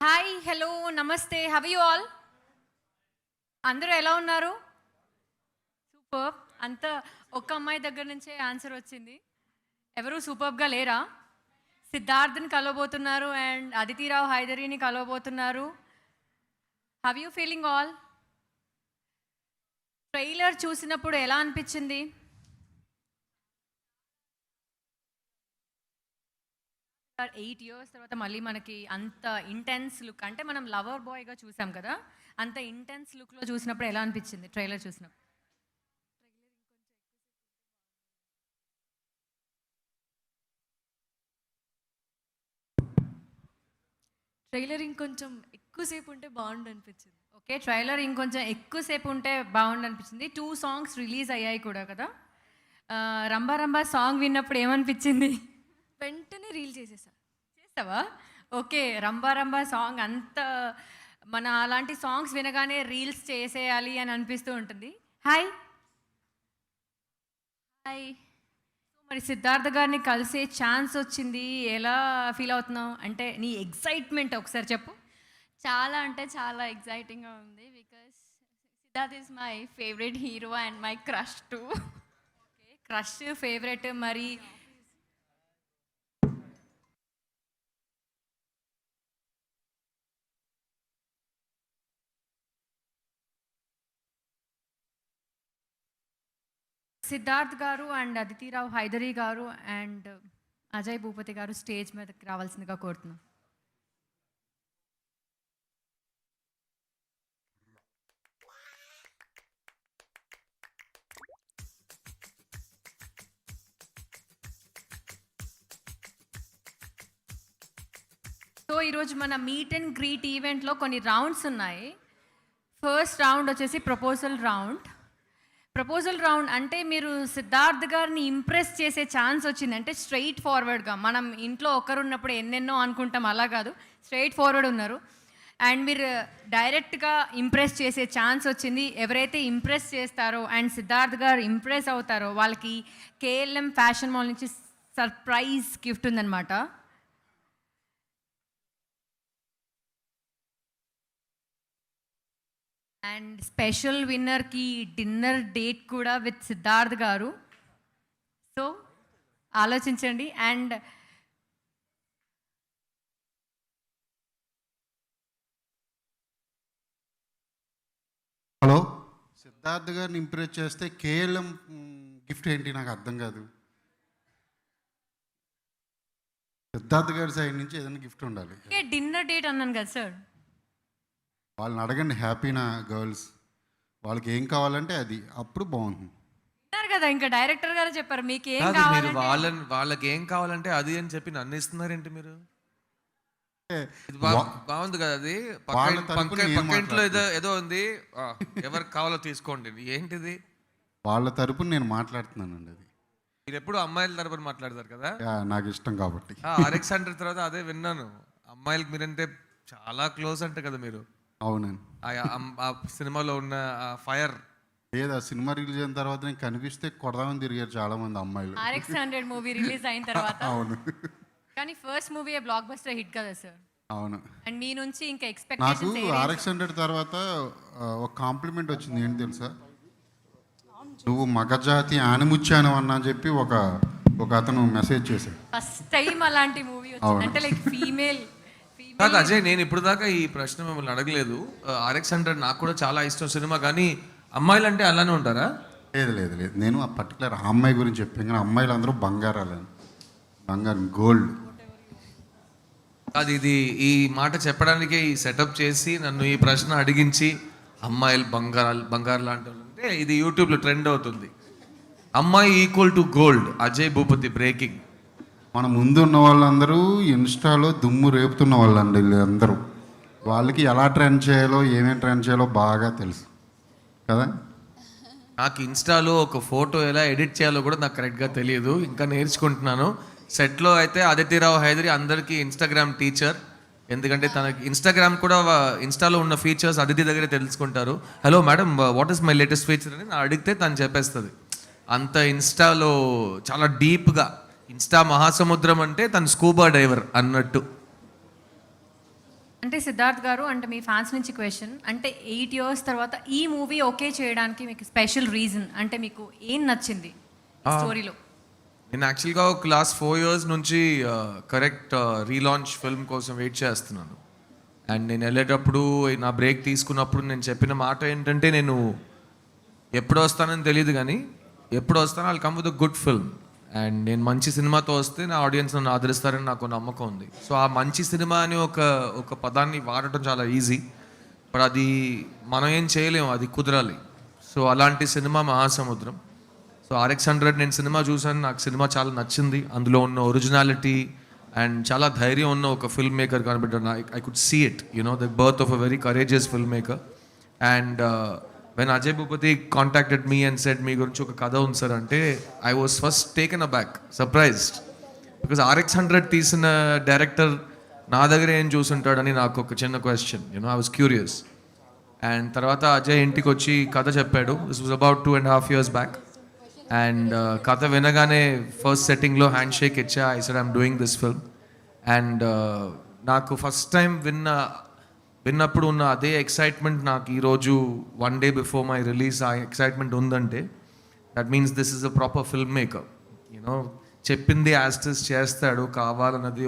Hi hello నమస్తే have you all అందరూ ఎలా ఉన్నారు? సూపర్. అంత ఒక్క అమ్మాయి దగ్గర నుంచే ఆన్సర్ వచ్చింది. ఎవరు సూపర్గా లేరా? సిద్ధార్థ్ని కలవబోతున్నారు and Aditi Rao హైదరీని కలవబోతున్నారు. Have you feeling all? Trailer చూసినప్పుడు ఎలా అనిపించింది? సార్ 8 ఇయర్స్ తర్వాత మళ్ళీ మనకి అంత ఇంటెన్స్ లుక్, అంటే మనం లవర్ బాయ్గా చూసాం కదా, అంత ఇంటెన్స్ లుక్లో చూసినప్పుడు ఎలా అనిపించింది ట్రైలర్ చూసినప్పుడు? ట్రైలర్ ఇంకొంచెం ఎక్కువసేపు ఉంటే బాగుండు అనిపించింది. ఓకే, ట్రైలర్ ఇంకొంచెం ఎక్కువసేపు ఉంటే బాగుండు అనిపించింది. 2 సాంగ్స్ రిలీజ్ అయ్యాయి కూడా కదా. రంబా రంబా సాంగ్ విన్నప్పుడు ఏమనిపించింది? వెంటనే రీల్ చేసేసా. చేస్తావా? ఓకే, రంబా రంబా సాంగ్ అంత మన అలాంటి సాంగ్స్ వినగానే రీల్స్ చేసేయాలి అని అనిపిస్తూ ఉంటుంది. Hi hi. మరి సిద్ధార్థ గారిని కలిసే ఛాన్స్ వచ్చింది, ఎలా ఫీల్ అవుతున్నావు? అంటే నీ ఎక్సైట్మెంట్ ఒకసారి చెప్పు. చాలా అంటే చాలా ఎగ్జైటింగ్గా ఉంది because Siddharth is my favourite hero and my crush to. Crush favourite మరి. సిద్ధార్థ్ గారు అండ్ అదితిరావు హైదరీ గారు అండ్ అజయ్ భూపతి గారు స్టేజ్ మీదకి రావాల్సిందిగా కోరుతున్నాం. సో ఈరోజు మన మీట్ అండ్ గ్రీట్ ఈవెంట్లో కొన్ని రౌండ్స్ ఉన్నాయి. ఫస్ట్ రౌండ్ వచ్చేసి ప్రపోజల్ రౌండ్ అంటే మీరు సిద్ధార్థ్ గారిని ఇంప్రెస్ చేసే ఛాన్స్ వచ్చింది అంటే స్ట్రైట్ ఫార్వర్డ్గా, మనం ఇంట్లో ఒకరున్నప్పుడు ఎన్నెన్నో అనుకుంటాం, అలా కాదు, స్ట్రైట్ ఫార్వర్డ్ ఉన్నారు అండ్ మీరు డైరెక్ట్గా ఇంప్రెస్ చేసే ఛాన్స్ వచ్చింది. ఎవరైతే ఇంప్రెస్ చేస్తారో అండ్ సిద్ధార్థ్ గారు ఇంప్రెస్ అవుతారో వాళ్ళకి కేఎల్ఎం ఫ్యాషన్ మాల్ నుంచి సర్ప్రైజ్ గిఫ్ట్ ఉందన్నమాట. అండ్ స్పెషల్ విన్నర్కి డిన్నర్ డేట్ కూడా విత్ సిద్ధార్థ్ గారు. సో ఆలోచించండి. అండ్ హలో, సిద్ధార్థ్ గారిని ఇంప్రెస్ చేస్తే కేఎల్ఎం గిఫ్ట్ ఏంటి నాకు అర్థం కాదు. సిద్ధార్థ్ గారి సైడ్ నుంచి ఏదైనా గిఫ్ట్ ఉండాలి. డిన్నర్ డేట్ అన్నాను కదా సార్. వాళ్ళని అడగండి, హ్యాపీనా గర్ల్స్, వాళ్ళకి ఏం కావాలంటే అది, అప్పుడు బాగుంటుంది కదా. ఇంకా డైరెక్టర్ గారు చెప్పారు మీకు ఏం మీరు కావాలి, వాళ్ళకి ఏం కావాలంటే అది అని చెప్పి నన్ను ఇస్తున్నారేంటి మీరు? బాగుంది కదా అది. పక్క ఇంట్లో ఏదో ఉంది, ఎవరికి కావాలో తీసుకోండి. ఏంటిది? వాళ్ళ తరపున నేను మాట్లాడుతున్నానండి. అది మీరు ఎప్పుడు అమ్మాయిల తరపున మాట్లాడతారు కదా, నాకు ఇష్టం కాబట్టి. అలెగ్జాండర్ తర్వాత అదే విన్నాను, అమ్మాయిలకి మీరంటే చాలా క్లోజ్ అంట కదా మీరు. అవునండి. ఆ సినిమాలో ఉన్న ఫైర్ లేదు, ఆ సినిమా రిలీజ్ అయిన తర్వాత నేను కనిపిస్తే కొడదామని తిరిగారు చాలా మంది అమ్మాయిలు. RX100 మూవీ రిలీజ్ అయిన తర్వాత. అవును, కానీ first movie block buster hit కదా సార్. అవును. అండ్ మీ నుంచి ఇంకా నాకు ఎక్స్పెక్టేషన్స్ RX100 తర్వాత ఒక కాంప్లిమెంట్ వచ్చింది. ఏంటి తెలుసా? నువ్వు మగజాతి ఆనిముచ్చాను అన్న అని చెప్పి ఒక అతను మెసేజ్ చేశాడు. ఫస్ట్ టైం అలాంటి మూవీ వచ్చింది అంటే లైక్ ఫీమేల్. కాదు అజయ్, నేను ఇప్పుడు దాకా ఈ ప్రశ్న మిమ్మల్ని అడగలేదు. RX100 నాకు కూడా చాలా ఇష్టం సినిమా, కానీ అమ్మాయిలు అంటే అలానే ఉంటారా? లేదు లేదు లేదు, నేను ఆ పర్టికులర్ అమ్మాయి గురించి చెప్పాను, కానీ అమ్మాయిలు అందరూ బంగారాలని, బంగారం, గోల్డ్. అది ఇది ఈ మాట చెప్పడానికే ఈ సెటప్ చేసి నన్ను ఈ ప్రశ్న అడిగించి అమ్మాయిలు బంగారు లాంటి వాళ్ళు అంటే ఇది యూట్యూబ్లో ట్రెండ్ అవుతుంది. అమ్మాయి equal to gold, Ajay Bhupathi breaking. మన ముందు ఉన్న వాళ్ళందరూ ఇన్స్టాలో దుమ్ము రేపుతున్న వాళ్ళండి వీళ్ళందరూ. వాళ్ళకి ఎలా ట్రెండ్ చేయాలో, ఏమేమి ట్రెండ్ చేయాలో బాగా తెలుసు కదా. నాకు ఇన్స్టాలో ఒక ఫోటో ఎలా ఎడిట్ చేయాలో కూడా నాకు కరెక్ట్గా తెలియదు, ఇంకా నేర్చుకుంటున్నాను. సెట్లో అయితే అదితిరావు హైదరీ అందరికీ ఇన్స్టాగ్రామ్ టీచర్, ఎందుకంటే తనకి ఇన్స్టాగ్రామ్ కూడా ఇన్స్టాలో ఉన్న ఫీచర్స్ అదితి దగ్గరే తెలుసుకుంటారు. Hello madam, what is my latest feature అని అడిగితే తను చెప్పేస్తుంది. అంత ఇన్స్టాలో చాలా డీప్గా, ఇన్స్టా మహాసముద్రం అంటే తను స్కూబా డైవర్ అన్నట్టు. అంటే సిద్ధార్థ్ గారు, అంటే మీ ఫ్యాన్స్ నుంచి క్వశ్చన్, అంటే 8 years తర్వాత ఈ మూవీ ఓకే చేయడానికి మీకు స్పెషల్ రీజన్, అంటే మీకు ఏం నచ్చింది స్టోరీలో? నేను యాక్చువల్గా ఒక లాస్ట్ 4 years నుంచి కరెక్ట్ రీలాంచ్ ఫిల్మ్ కోసం వెయిట్ చేస్తున్నాను. అండ్ నేను వెళ్ళేటప్పుడు నా బ్రేక్ తీసుకున్నప్పుడు నేను చెప్పిన మాట ఏంటంటే, నేను ఎప్పుడు వస్తానని తెలియదు కానీ ఎప్పుడు వస్తానో I'll come with a good film. And నేను మంచి సినిమాతో వస్తే నా ఆడియన్స్ నన్ను ఆదరిస్తారని నాకు నమ్మకం ఉంది. సో ఆ మంచి సినిమా అని ఒక పదాన్ని వాడటం చాలా ఈజీ, బట్ అది మనం ఏం చేయలేము, అది కుదరాలి. సో అలాంటి సినిమా మహాసముద్రం. సో RX100 నేను సినిమా చూసాను, నాకు సినిమా చాలా నచ్చింది. అందులో ఉన్న ఒరిజినాలిటీ అండ్ చాలా ధైర్యం ఉన్న ఒక ఫిల్మ్ మేకర్ కనిపెట్టాను. I could see it, the birth of a very courageous film maker. And when Ajay Bhupathi contacted me and said me గురించి ఒక కథ ఉంది సార్ అంటే, I was first taken aback, surprised. Because RX100 తీసిన director నా దగ్గర ఏం చూసుంటాడని నాకు ఒక చిన్న question, I was curious. And తర్వాత అజయ్ ఇంటికి వచ్చి కథ చెప్పాడు. This was about 2.5 years back. And కథ వినగానే ఫస్ట్ సెట్టింగ్లో హ్యాండ్ షేక్ ఇచ్చా. I said I'm doing this film. And నాకు ఫస్ట్ టైం విన్నప్పుడు ఉన్న అదే ఎక్సైట్మెంట్ నాకు ఈరోజు 1 day బిఫోర్ మై రిలీజ్ ఆ ఎక్సైట్మెంట్ ఉందంటే, that means this is a proper film maker. చెప్పింది యాస్టిస్ చేస్తాడు, కావాలన్నది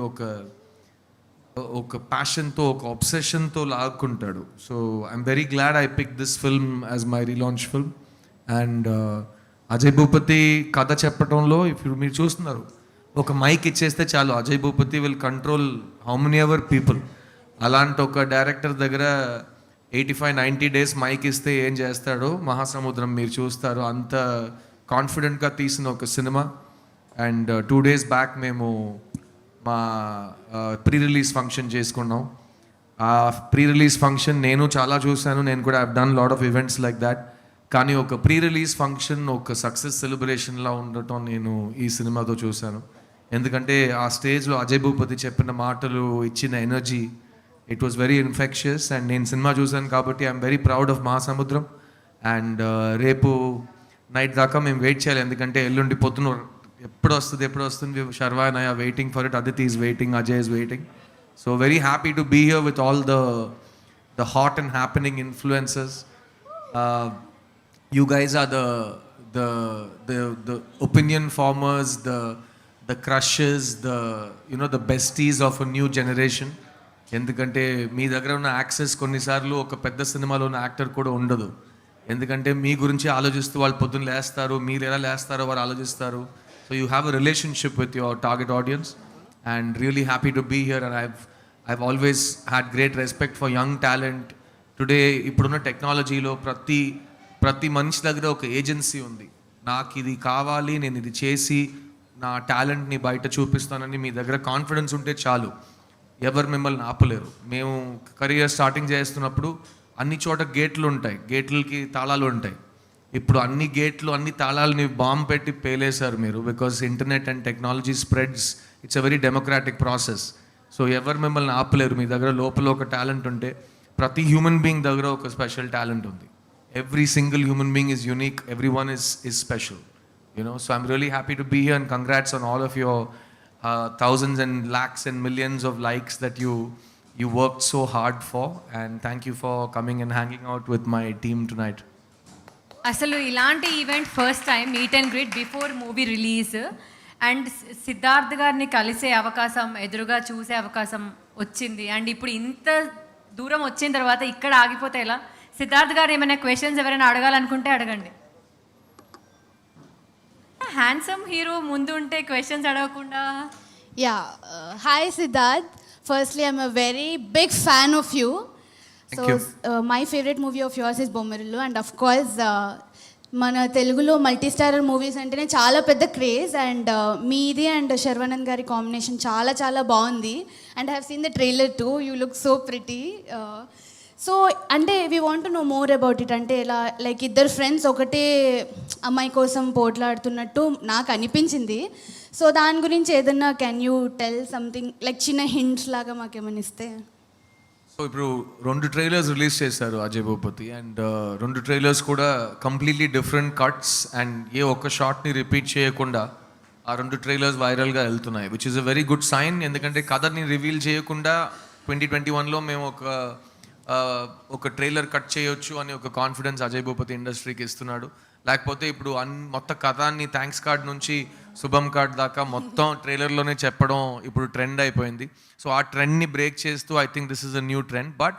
ఒక ప్యాషన్తో, ఒక ఒబ్సెషన్తో లాక్కుంటాడు. So I'm very glad I pick this film as my relaunch film. And Ajay Bhupathi కథ చెప్పడంలో ఇప్పుడు మీరు చూస్తున్నారు, ఒక మైక్ ఇచ్చేస్తే చాలు, Ajay Bhupathi will control how many ever people. అలాంటి ఒక డైరెక్టర్ దగ్గర 85-90 days మైక్ ఇస్తే ఏం చేస్తాడో మహాసముద్రం మీరు చూస్తారు. అంత కాన్ఫిడెంట్గా తీసిన ఒక సినిమా. అండ్ 2 days బ్యాక్ మేము మా ప్రీ రిలీజ్ ఫంక్షన్ చేసుకున్నాం. ఆ ప్రీ రిలీజ్ ఫంక్షన్ నేను చాలా చూశాను, నేను కూడా I've done lot of events like that. కానీ ఒక ప్రీ రిలీజ్ ఫంక్షన్ ఒక సక్సెస్ సెలబ్రేషన్లా ఉండటం నేను ఈ సినిమాతో చూశాను. ఎందుకంటే ఆ స్టేజ్లో అజయ్ భూపతి చెప్పిన మాటలు, ఇచ్చిన energy, it was very infectious. And నేను సినిమా చూశాను కాబట్టి I'm very proud of Mahasamudram. And రేపు నైట్ దాకా మేము వెయిట్ చేయాలి, ఎందుకంటే ఎల్లుండి పొద్దున ఎప్పుడు వస్తుంది Sharwa and I are waiting for it. Aditi is waiting, Ajay is waiting. So very happy to be here with all the hot and happening influences. You guys are the opinion formers, the crushes, the besties of a new generation. ఎందుకంటే మీ దగ్గర ఉన్న access కొన్నిసార్లు ఒక పెద్ద సినిమాలో ఉన్న actor కూడా ఉండదు. ఎందుకంటే మీ గురించి ఆలోచిస్తూ వాళ్ళు పొద్దున్న లేస్తారు, మీరు ఎలా లేస్తారో వారు ఆలోచిస్తారు. So you have a relationship with your target audience. And really happy to be here. And I've always had great respect for young talent. Today ఇప్పుడున్న టెక్నాలజీలో ప్రతి మనిషి దగ్గర ఒక ఏజెన్సీ ఉంది. నాకు ఇది కావాలి, నేను ఇది చేసి నా టాలెంట్ని బయట చూపిస్తానని మీ దగ్గర కాన్ఫిడెన్స్ ఉంటే చాలు, ఎవరు మిమ్మల్ని ఆపలేరు. మేము కెరియర్ స్టార్టింగ్ చేస్తున్నప్పుడు అన్ని చోట గేట్లు ఉంటాయి, గేట్లకి తాళాలు ఉంటాయి. ఇప్పుడు అన్ని గేట్లు, అన్ని తాళాలని బాంబు పెట్టి పేలేశారు మీరు. Because internet and technology spreads, it's a very democratic process. So ఎవరు మిమ్మల్ని ఆపలేరు. మీ దగ్గర లోపల ఒక టాలెంట్ ఉంటే, ప్రతి హ్యూమన్ బీయింగ్ దగ్గర ఒక స్పెషల్ టాలెంట్ ఉంది. Every single human being is unique. Everyone is special, So I'm really happy to be here, and congrats on all of your thousands and lakhs and millions of likes that you worked so hard for. And thank you for coming and hanging out with my team tonight. అసలు ఇలాంటి event first time, meet and greet before movie release. And Siddharth గారిని కలిసే అవకాశం, ఎదురుగా చూసే అవకాశం వచ్చింది. And ఇప్పుడు ఇంత దూరం వచ్చిన తర్వాత ఇక్కడ ఆగిపోతే ఎలా? సిద్ధార్థ్ గారు ఏమైనా క్వశ్చన్స్ ఎవరైనా అడగాలనుకుంటే అడగండి. హ్యాండ్సమ్ హీరో ముందు ఉంటే క్వశ్చన్స్ అడగకుండా. Yeah. Hi, Siddharth. Firstly, I'm a very big fan of you. Thank you. My favorite movie of yours is Bommarillu. And of course, మన తెలుగులో మల్టీ స్టారర్ మూవీస్ అంటేనే చాలా పెద్ద క్రేజ్. అండ్ మీది and Sharwanand గారి కాంబినేషన్ చాలా చాలా బాగుంది. And I have seen the trailer too. You look so pretty. So అంటే we want to know more about it. అంటే ఎలా, లైక్ ఇద్దరు ఫ్రెండ్స్ ఒకటే అమ్మాయి కోసం పోట్లాడుతున్నట్టు నాకు అనిపించింది. సో దాని గురించి ఏదన్నా can you tell something, like చిన్న హింట్స్ లాగా మాకేమైనా ఇస్తే? సో ఇప్పుడు 2 trailers రిలీజ్ చేశారు అజయ్ భూపతి. అండ్ 2 trailers కూడా కంప్లీట్లీ డిఫరెంట్ కట్స్. అండ్ ఏ ఒక్క షాట్ని రిపీట్ చేయకుండా ఆ 2 trailers వైరల్గా వెళ్తున్నాయి, which is a very good sign. ఎందుకంటే కథని రివీల్ చేయకుండా 2021లో మేము ఒక ట్రైలర్ కట్ చేయొచ్చు అని ఒక కాన్ఫిడెన్స్ అజయ్ భూపతి ఇండస్ట్రీకి ఇస్తున్నాడు. లేకపోతే ఇప్పుడు మొత్తం కథాన్ని థ్యాంక్స్ కార్డ్ నుంచి శుభం కార్డ్ దాకా మొత్తం ట్రైలర్లోనే చెప్పడం ఇప్పుడు ట్రెండ్ అయిపోయింది. సో ఆ ట్రెండ్ని బ్రేక్ చేస్తూ I think this is a new trend. But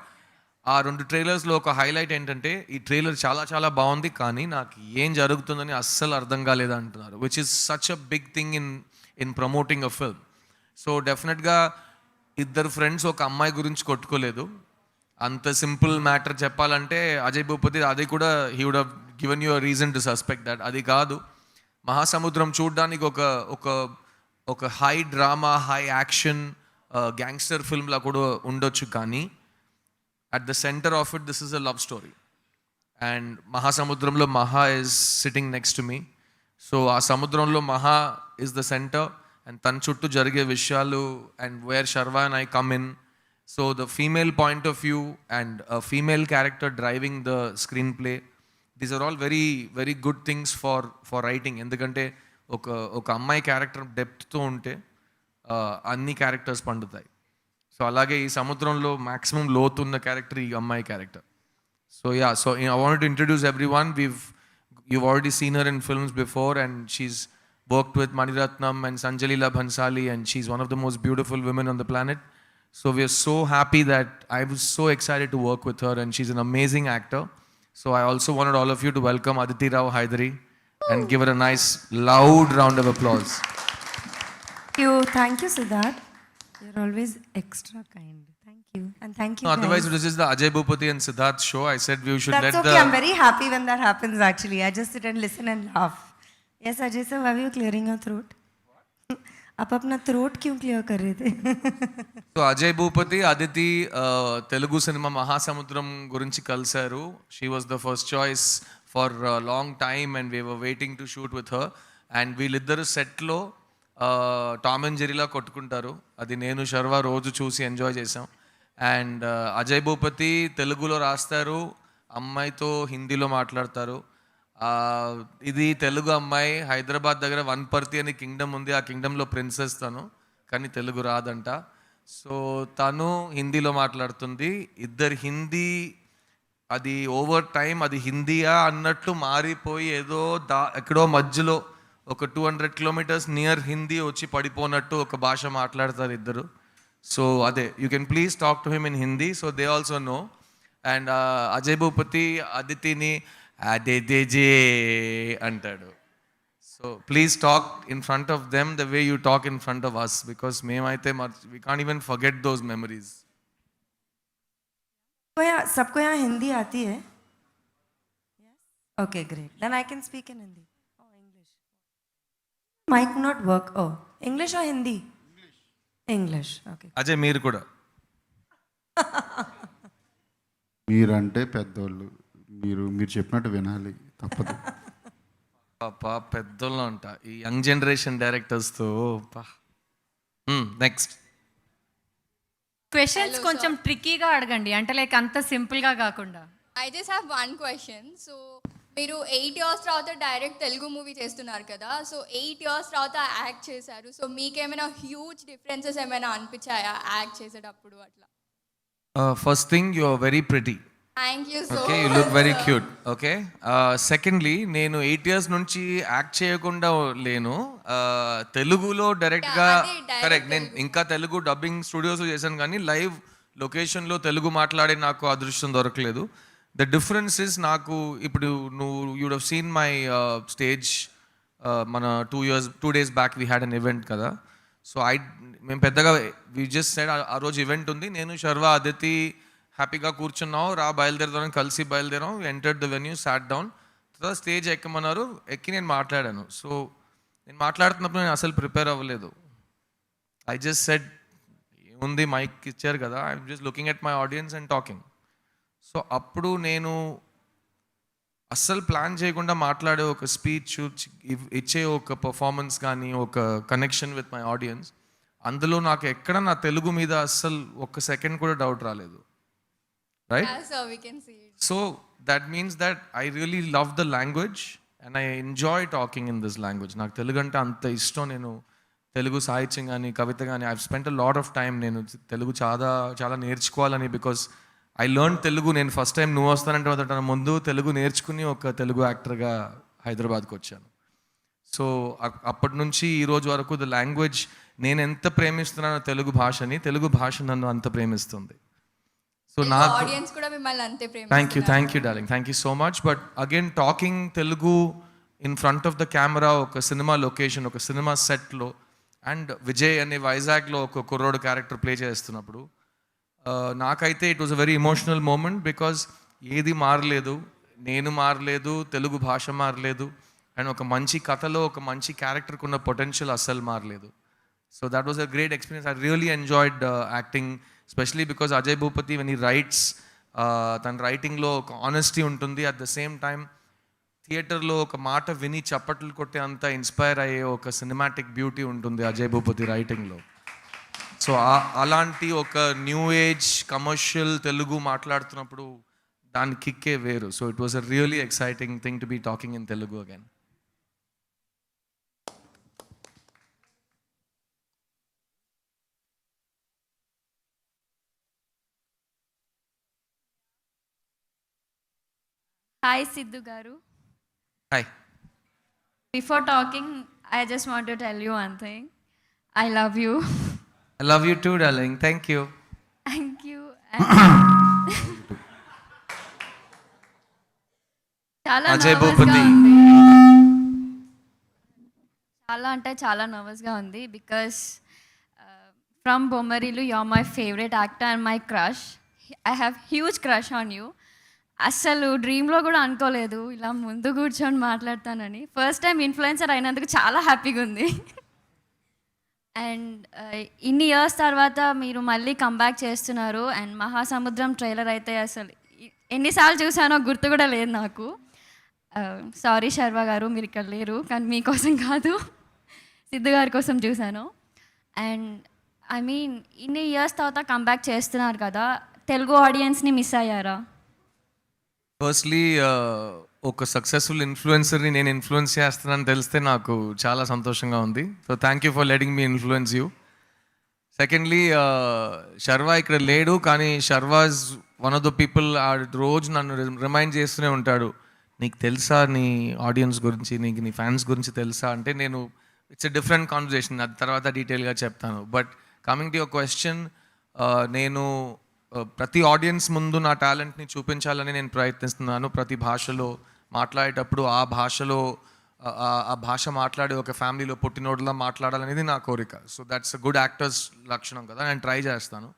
ఆ 2 ట్రైలర్స్లో ఒక హైలైట్ ఏంటంటే ఈ ట్రైలర్ చాలా చాలా బాగుంది, కానీ నాకు ఏం జరుగుతుందని అస్సలు అర్థం కాలేదు అంటున్నారు, which is such a big thing in promoting a film. So డెఫినెట్గా ఇద్దరు ఫ్రెండ్స్ ఒక అమ్మాయి గురించి కొట్టుకోలేదు. అంత సింపుల్ మ్యాటర్ చెప్పాలంటే అజయ్ భూపతి అది కూడా he would have given you a reason to suspect that. అది కాదు, మహాసముద్రం చూడడానికి ఒక high drama, high action gangster ఫిల్మ్లా కూడా ఉండొచ్చు, కానీ at the center of it, this is a love story. And Mahasamudramlo Maha is sitting next to me. So aa samudramlo Maha is the center and tan chuttu jarige vishyalu and where Sharva and I come in. So the female point of view and a female character driving the screenplay, these are all very very good things for writing. Endukante oka అమ్మాయి character డెప్త్తో ఉంటే అన్ని characters పండుతాయి. So అలాగే ఈ సముద్రంలో maximum లోతున్న character ఈ అమ్మాయి character. So yeah, so I want to introduce everyone. you've already seen her in films before and she's worked with Maniratnam and Sanjalila Bhansali and she's one of the most beautiful women on the planet. So we are so happy that I was so excited to work with her and she's an amazing actor. So I also wanted all of you to welcome Aditi Rao Hydari and give her a nice loud round of applause. Thank you, Siddharth. You're always extra kind. Thank you. And thank you. No, otherwise guys. this is the Ajay Bhupati and Siddharth show. I said we should That's let okay. the... I'm very happy when that happens actually. I just sit and listen and laugh. Yes, Ajay sir, why were you clearing your throat? आप अपना throat क्यों clear कर रहे थे? So Ajay Bhupathi, Aditi Telugu cinema మహాసముద్రం గురించి కలిశారు. She was the first choice for long time and we were waiting to shoot with her. And వీళ్ళిద్దరు సెట్లో టామ్ అండ్ జెరీలా కొట్టుకుంటారు. అది నేను శర్వ రోజు చూసి ఎంజాయ్ చేసాం. అండ్ అజయ్ భూపతి తెలుగులో రాస్తారు, అమ్మాయితో హిందీలో మాట్లాడతారు. ఇది తెలుగు అమ్మాయి, హైదరాబాద్ దగ్గర వన్పర్తి అని కింగ్డమ్ ఉంది, ఆ కింగ్డమ్లో ప్రిన్సెస్ తను, కానీ తెలుగు రాదంట. సో తను హిందీలో మాట్లాడుతుంది. ఇద్దరు హిందీ అది ఓవర్ టైం అది హిందీయా అన్నట్లు మారిపోయి ఏదో ఎక్కడో మధ్యలో ఒక 200 కిలోమీటర్స్ నియర్ హిందీ వచ్చి పడిపోనట్టు ఒక భాష మాట్లాడతారు ఇద్దరు. సో అదే, you can please talk to him in Hindi so they also know. And Ajay Bhupathi అదితిని అదేజే అంటాడు. So please talk in front of them the way you talk in front of us, because మేమైతే we can't even forget those memories. सबको यहाँ हिंदी आती है? Okay, great. Then I can speak in Hindi. Oh, English. Mic not work. Oh, English or Hindi? English. Okay. Ajay మీరు కూడా. మీరంటే పెద్దోళ్ళు, మీరు చెప్పినట్టు వినాలి, తప్పదు. పాపా పెద్దోళ్ళు అంట ఈ యంగ్ జనరేషన్ డైరెక్టర్స్తో. నెక్స్ట్ క్వశ్చన్స్ కొంచెం ట్రిక్కీగా అడగండి, అంటే లైక్ అంత సింపుల్గా కాకుండా. I just have one question. So మీరు 8 years తర్వాత డైరెక్ట్ తెలుగు మూవీ చేస్తున్నారు కదా, సో 8 years తర్వాత యాక్ట్ చేశారు. సో మీకేమైనా హ్యూజ్ డిఫరెన్సెస్ ఏమైనా అనిపించాయా యాక్ట్ చేసేటప్పుడు అట్లా? First thing you are very pretty. Thank you so okay, you look very cute. Okay, secondly నేను 8 years నుంచి యాక్ట్ చేయకుండా లేను. తెలుగులో డైరెక్ట్గా కరెక్ట్, నేను ఇంకా తెలుగు డబ్బింగ్ స్టూడియోస్లో చేశాను, కానీ లైవ్ లొకేషన్లో తెలుగు మాట్లాడే నాకు అదృష్టం దొరకలేదు. ద డిఫరెన్స్ ఇస్, నాకు ఇప్పుడు would have seen my stage మన 2 days back we had an event కదా. సో మేము పెద్దగా వి జస్ట్ సెడ్ ఆ రోజు ఈవెంట్ ఉంది, నేను శర్వ అదితి హ్యాపీగా కూర్చున్నాం, బయలుదేరదాం, కలిసి బయలుదేరాం. Entered the venue, sat down. తర్వాత స్టేజ్ ఎక్కమన్నారు, ఎక్కి నేను మాట్లాడాను. సో నేను మాట్లాడుతున్నప్పుడు నేను అసలు ప్రిపేర్ అవ్వలేదు. ఐ జస్ట్ సెడ్ ఏముంది, మైక్ ఇచ్చారు కదా, I'm just looking at my audience and talking. So అప్పుడు నేను అస్సలు ప్లాన్ చేయకుండా మాట్లాడే ఒక స్పీచ్, ఇచ్చే ఒక పర్ఫార్మెన్స్ కానీ ఒక కనెక్షన్ విత్ మై ఆడియన్స్, అందులో నాకు ఎక్కడ నా తెలుగు మీద అస్సలు ఒక్క సెకండ్ కూడా డౌట్ రాలేదు. Right? Yeah, sir, we can see it. So that means that I really love the language and I enjoy talking in this language. నాకు తెలుగు అంటే అంత ఇష్టం, నేను తెలుగు సాహిత్యం కానీ కవిత కానీ I spent a lot of time. నేను తెలుగు చాలా చాలా నేర్చుకోవాలని, బికాస్ ఐ లెర్న్ తెలుగు. నేను ఫస్ట్ టైం నువ్వు వస్తానంటే వదలటం ముందు తెలుగు నేర్చుకుని ఒక తెలుగు యాక్టర్గా హైదరాబాద్కి వచ్చాను. సో అప్పటి నుంచి ఈ రోజు వరకు ద లాంగ్వేజ్, నేను ఎంత ప్రేమిస్తున్నానో తెలుగు భాషని, తెలుగు భాష నన్ను అంత ప్రేమిస్తుంది. సో నాకు ఆడియన్స్ కూడా మిమ్మల్ని అంతే thank you darling, thank you so much. But again talking Telugu in front of the camera, ఒక సినిమా లొకేషన్, ఒక సినిమా సెట్లో, అండ్ విజయ్ అనే వైజాగ్లో ఒక కుర్రోడు క్యారెక్టర్ ప్లే చేస్తున్నప్పుడు నాకైతే it was a very emotional moment. Because ఏది మారలేదు, నేను మారలేదు, తెలుగు భాష మారలేదు, అండ్ ఒక మంచి కథలో ఒక మంచి క్యారెక్టర్కి ఉన్న పొటెన్షియల్ అస్సలు మారలేదు. So that was a great experience. I really enjoyed acting, especially because Ajay Bhupathi when ఈ రైట్స్, తన రైటింగ్లో ఒక ఆనెస్టీ ఉంటుంది. అట్ ద సేమ్ టైం థియేటర్లో ఒక మాట విని చప్పట్లు కొట్టే అంత ఇన్స్పైర్ అయ్యే ఒక సినిమాటిక్ బ్యూటీ ఉంటుంది అజయ్ భూపతి రైటింగ్లో. సో అలాంటి ఒక న్యూ ఏజ్ కమర్షియల్ తెలుగు మాట్లాడుతున్నప్పుడు దాని కిక్కే వేరు. So it was a really exciting thing to be talking in Telugu again. Hi Siddhu garu. Hi. Before talking, I just want to tell you one thing. I love you. I love you too, darling. Thank you. Thank you. చాలా Ajay nervous గా భూపతి. ఉంది. చాలా అంటే చాలా నర్వస్గా ఉంది because from Bommarillu you are my favourite actor and my crush. I have huge crush on you. అస్సలు డ్రీమ్లో కూడా అనుకోలేదు ఇలా ముందు కూర్చొని మాట్లాడతానని. ఫస్ట్ టైం ఇన్ఫ్లుయెన్సర్ అయినందుకు చాలా హ్యాపీగా ఉంది. అండ్ ఇన్ని ఇయర్స్ తర్వాత మీరు మళ్ళీ కంబ్యాక్ చేస్తున్నారు. అండ్ మహాసముద్రం ట్రైలర్ అయితే అసలు ఎన్నిసార్లు చూసానో గుర్తు కూడా లేదు నాకు. సారీ శర్వ గారు, మీరు ఇక్కడ లేరు, కానీ మీకోసం కాదు, సిద్ధు గారి కోసం చూశాను. అండ్ ఐ మీన్ ఇన్ని ఇయర్స్ తర్వాత కంబ్యాక్ చేస్తున్నారు కదా, తెలుగు ఆడియన్స్ని మిస్ అయ్యారా? ఫస్ట్లీ ఒక సక్సెస్ఫుల్ ఇన్ఫ్లుయెన్సర్ని నేను ఇన్ఫ్లుయెన్స్ చేస్తున్నానని తెలిస్తే నాకు చాలా సంతోషంగా ఉంది. So thank you for letting me influence you. Secondly Sharwa ఇక్కడ లేడు, కానీ Sharwa is one of the people రోజు నన్ను రిమైండ్ చేస్తూనే ఉంటాడు, నీకు తెలుసా నీ ఆడియన్స్ గురించి, నీకు నీ ఫ్యాన్స్ గురించి తెలుసా అంటే, నేను ఇట్స్ ఎ డిఫరెంట్ కాన్వర్జేషన్, అది తర్వాత డీటెయిల్గా చెప్తాను. But coming to your question, నేను ప్రతి ఆడియన్స్ ముందు నా టాలెంట్ని చూపించాలని నేను ప్రయత్నిస్తున్నాను. ప్రతి భాషలో మాట్లాడేటప్పుడు ఆ భాష మాట్లాడే ఒక ఫ్యామిలీలో పుట్టినోడులా మాట్లాడాలనేది నా కోరిక. So that's a good actors లక్షణం కదా, నేను ట్రై చేస్తాను.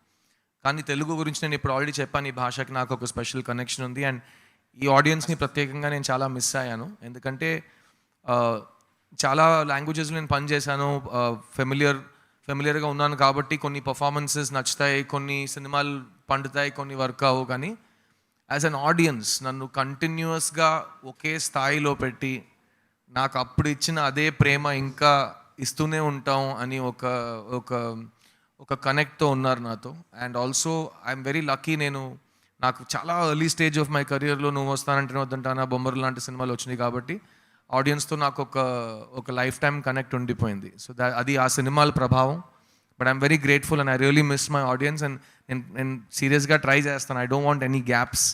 కానీ తెలుగు గురించి నేను ఇప్పుడు ఆల్రెడీ చెప్పాను, ఈ భాషకి నాకు ఒక స్పెషల్ కనెక్షన్ ఉంది. అండ్ ఈ ఆడియన్స్ని ప్రత్యేకంగా నేను చాలా మిస్ అయ్యాను. ఎందుకంటే చాలా లాంగ్వేజెస్లో నేను పనిచేశాను, ఫెమిలియర్గా ఉన్నాను కాబట్టి కొన్ని పర్ఫార్మెన్సెస్ నచ్చుతాయి, కొన్ని సినిమాలు పండుతాయి, కొన్ని వర్క్ అవ్వవు. కానీ యాజ్ అన్ ఆడియన్స్ నన్ను కంటిన్యూస్గా ఒకే స్థాయిలో పెట్టి నాకు అప్పుడు ఇచ్చిన అదే ప్రేమ ఇంకా ఇస్తూనే ఉంటాం అని ఒక కనెక్ట్తో ఉన్నారు నాతో. And also I'm very lucky, నాకు చాలా ఎర్లీ స్టేజ్ ఆఫ్ మై కెరియర్లో నువ్వు వస్తానంటే వద్దంటానా, బొమ్మరు లాంటి సినిమాలు వచ్చినాయి కాబట్టి ఆడియన్స్తో నాకు ఒక లైఫ్ టైం కనెక్ట్ ఉండిపోయింది. సో అది ఆ సినిమాల ప్రభావం. But I'm very grateful and I really miss my audience. And నేను సీరియస్గా ట్రై చేస్తాను, I don't want any gaps.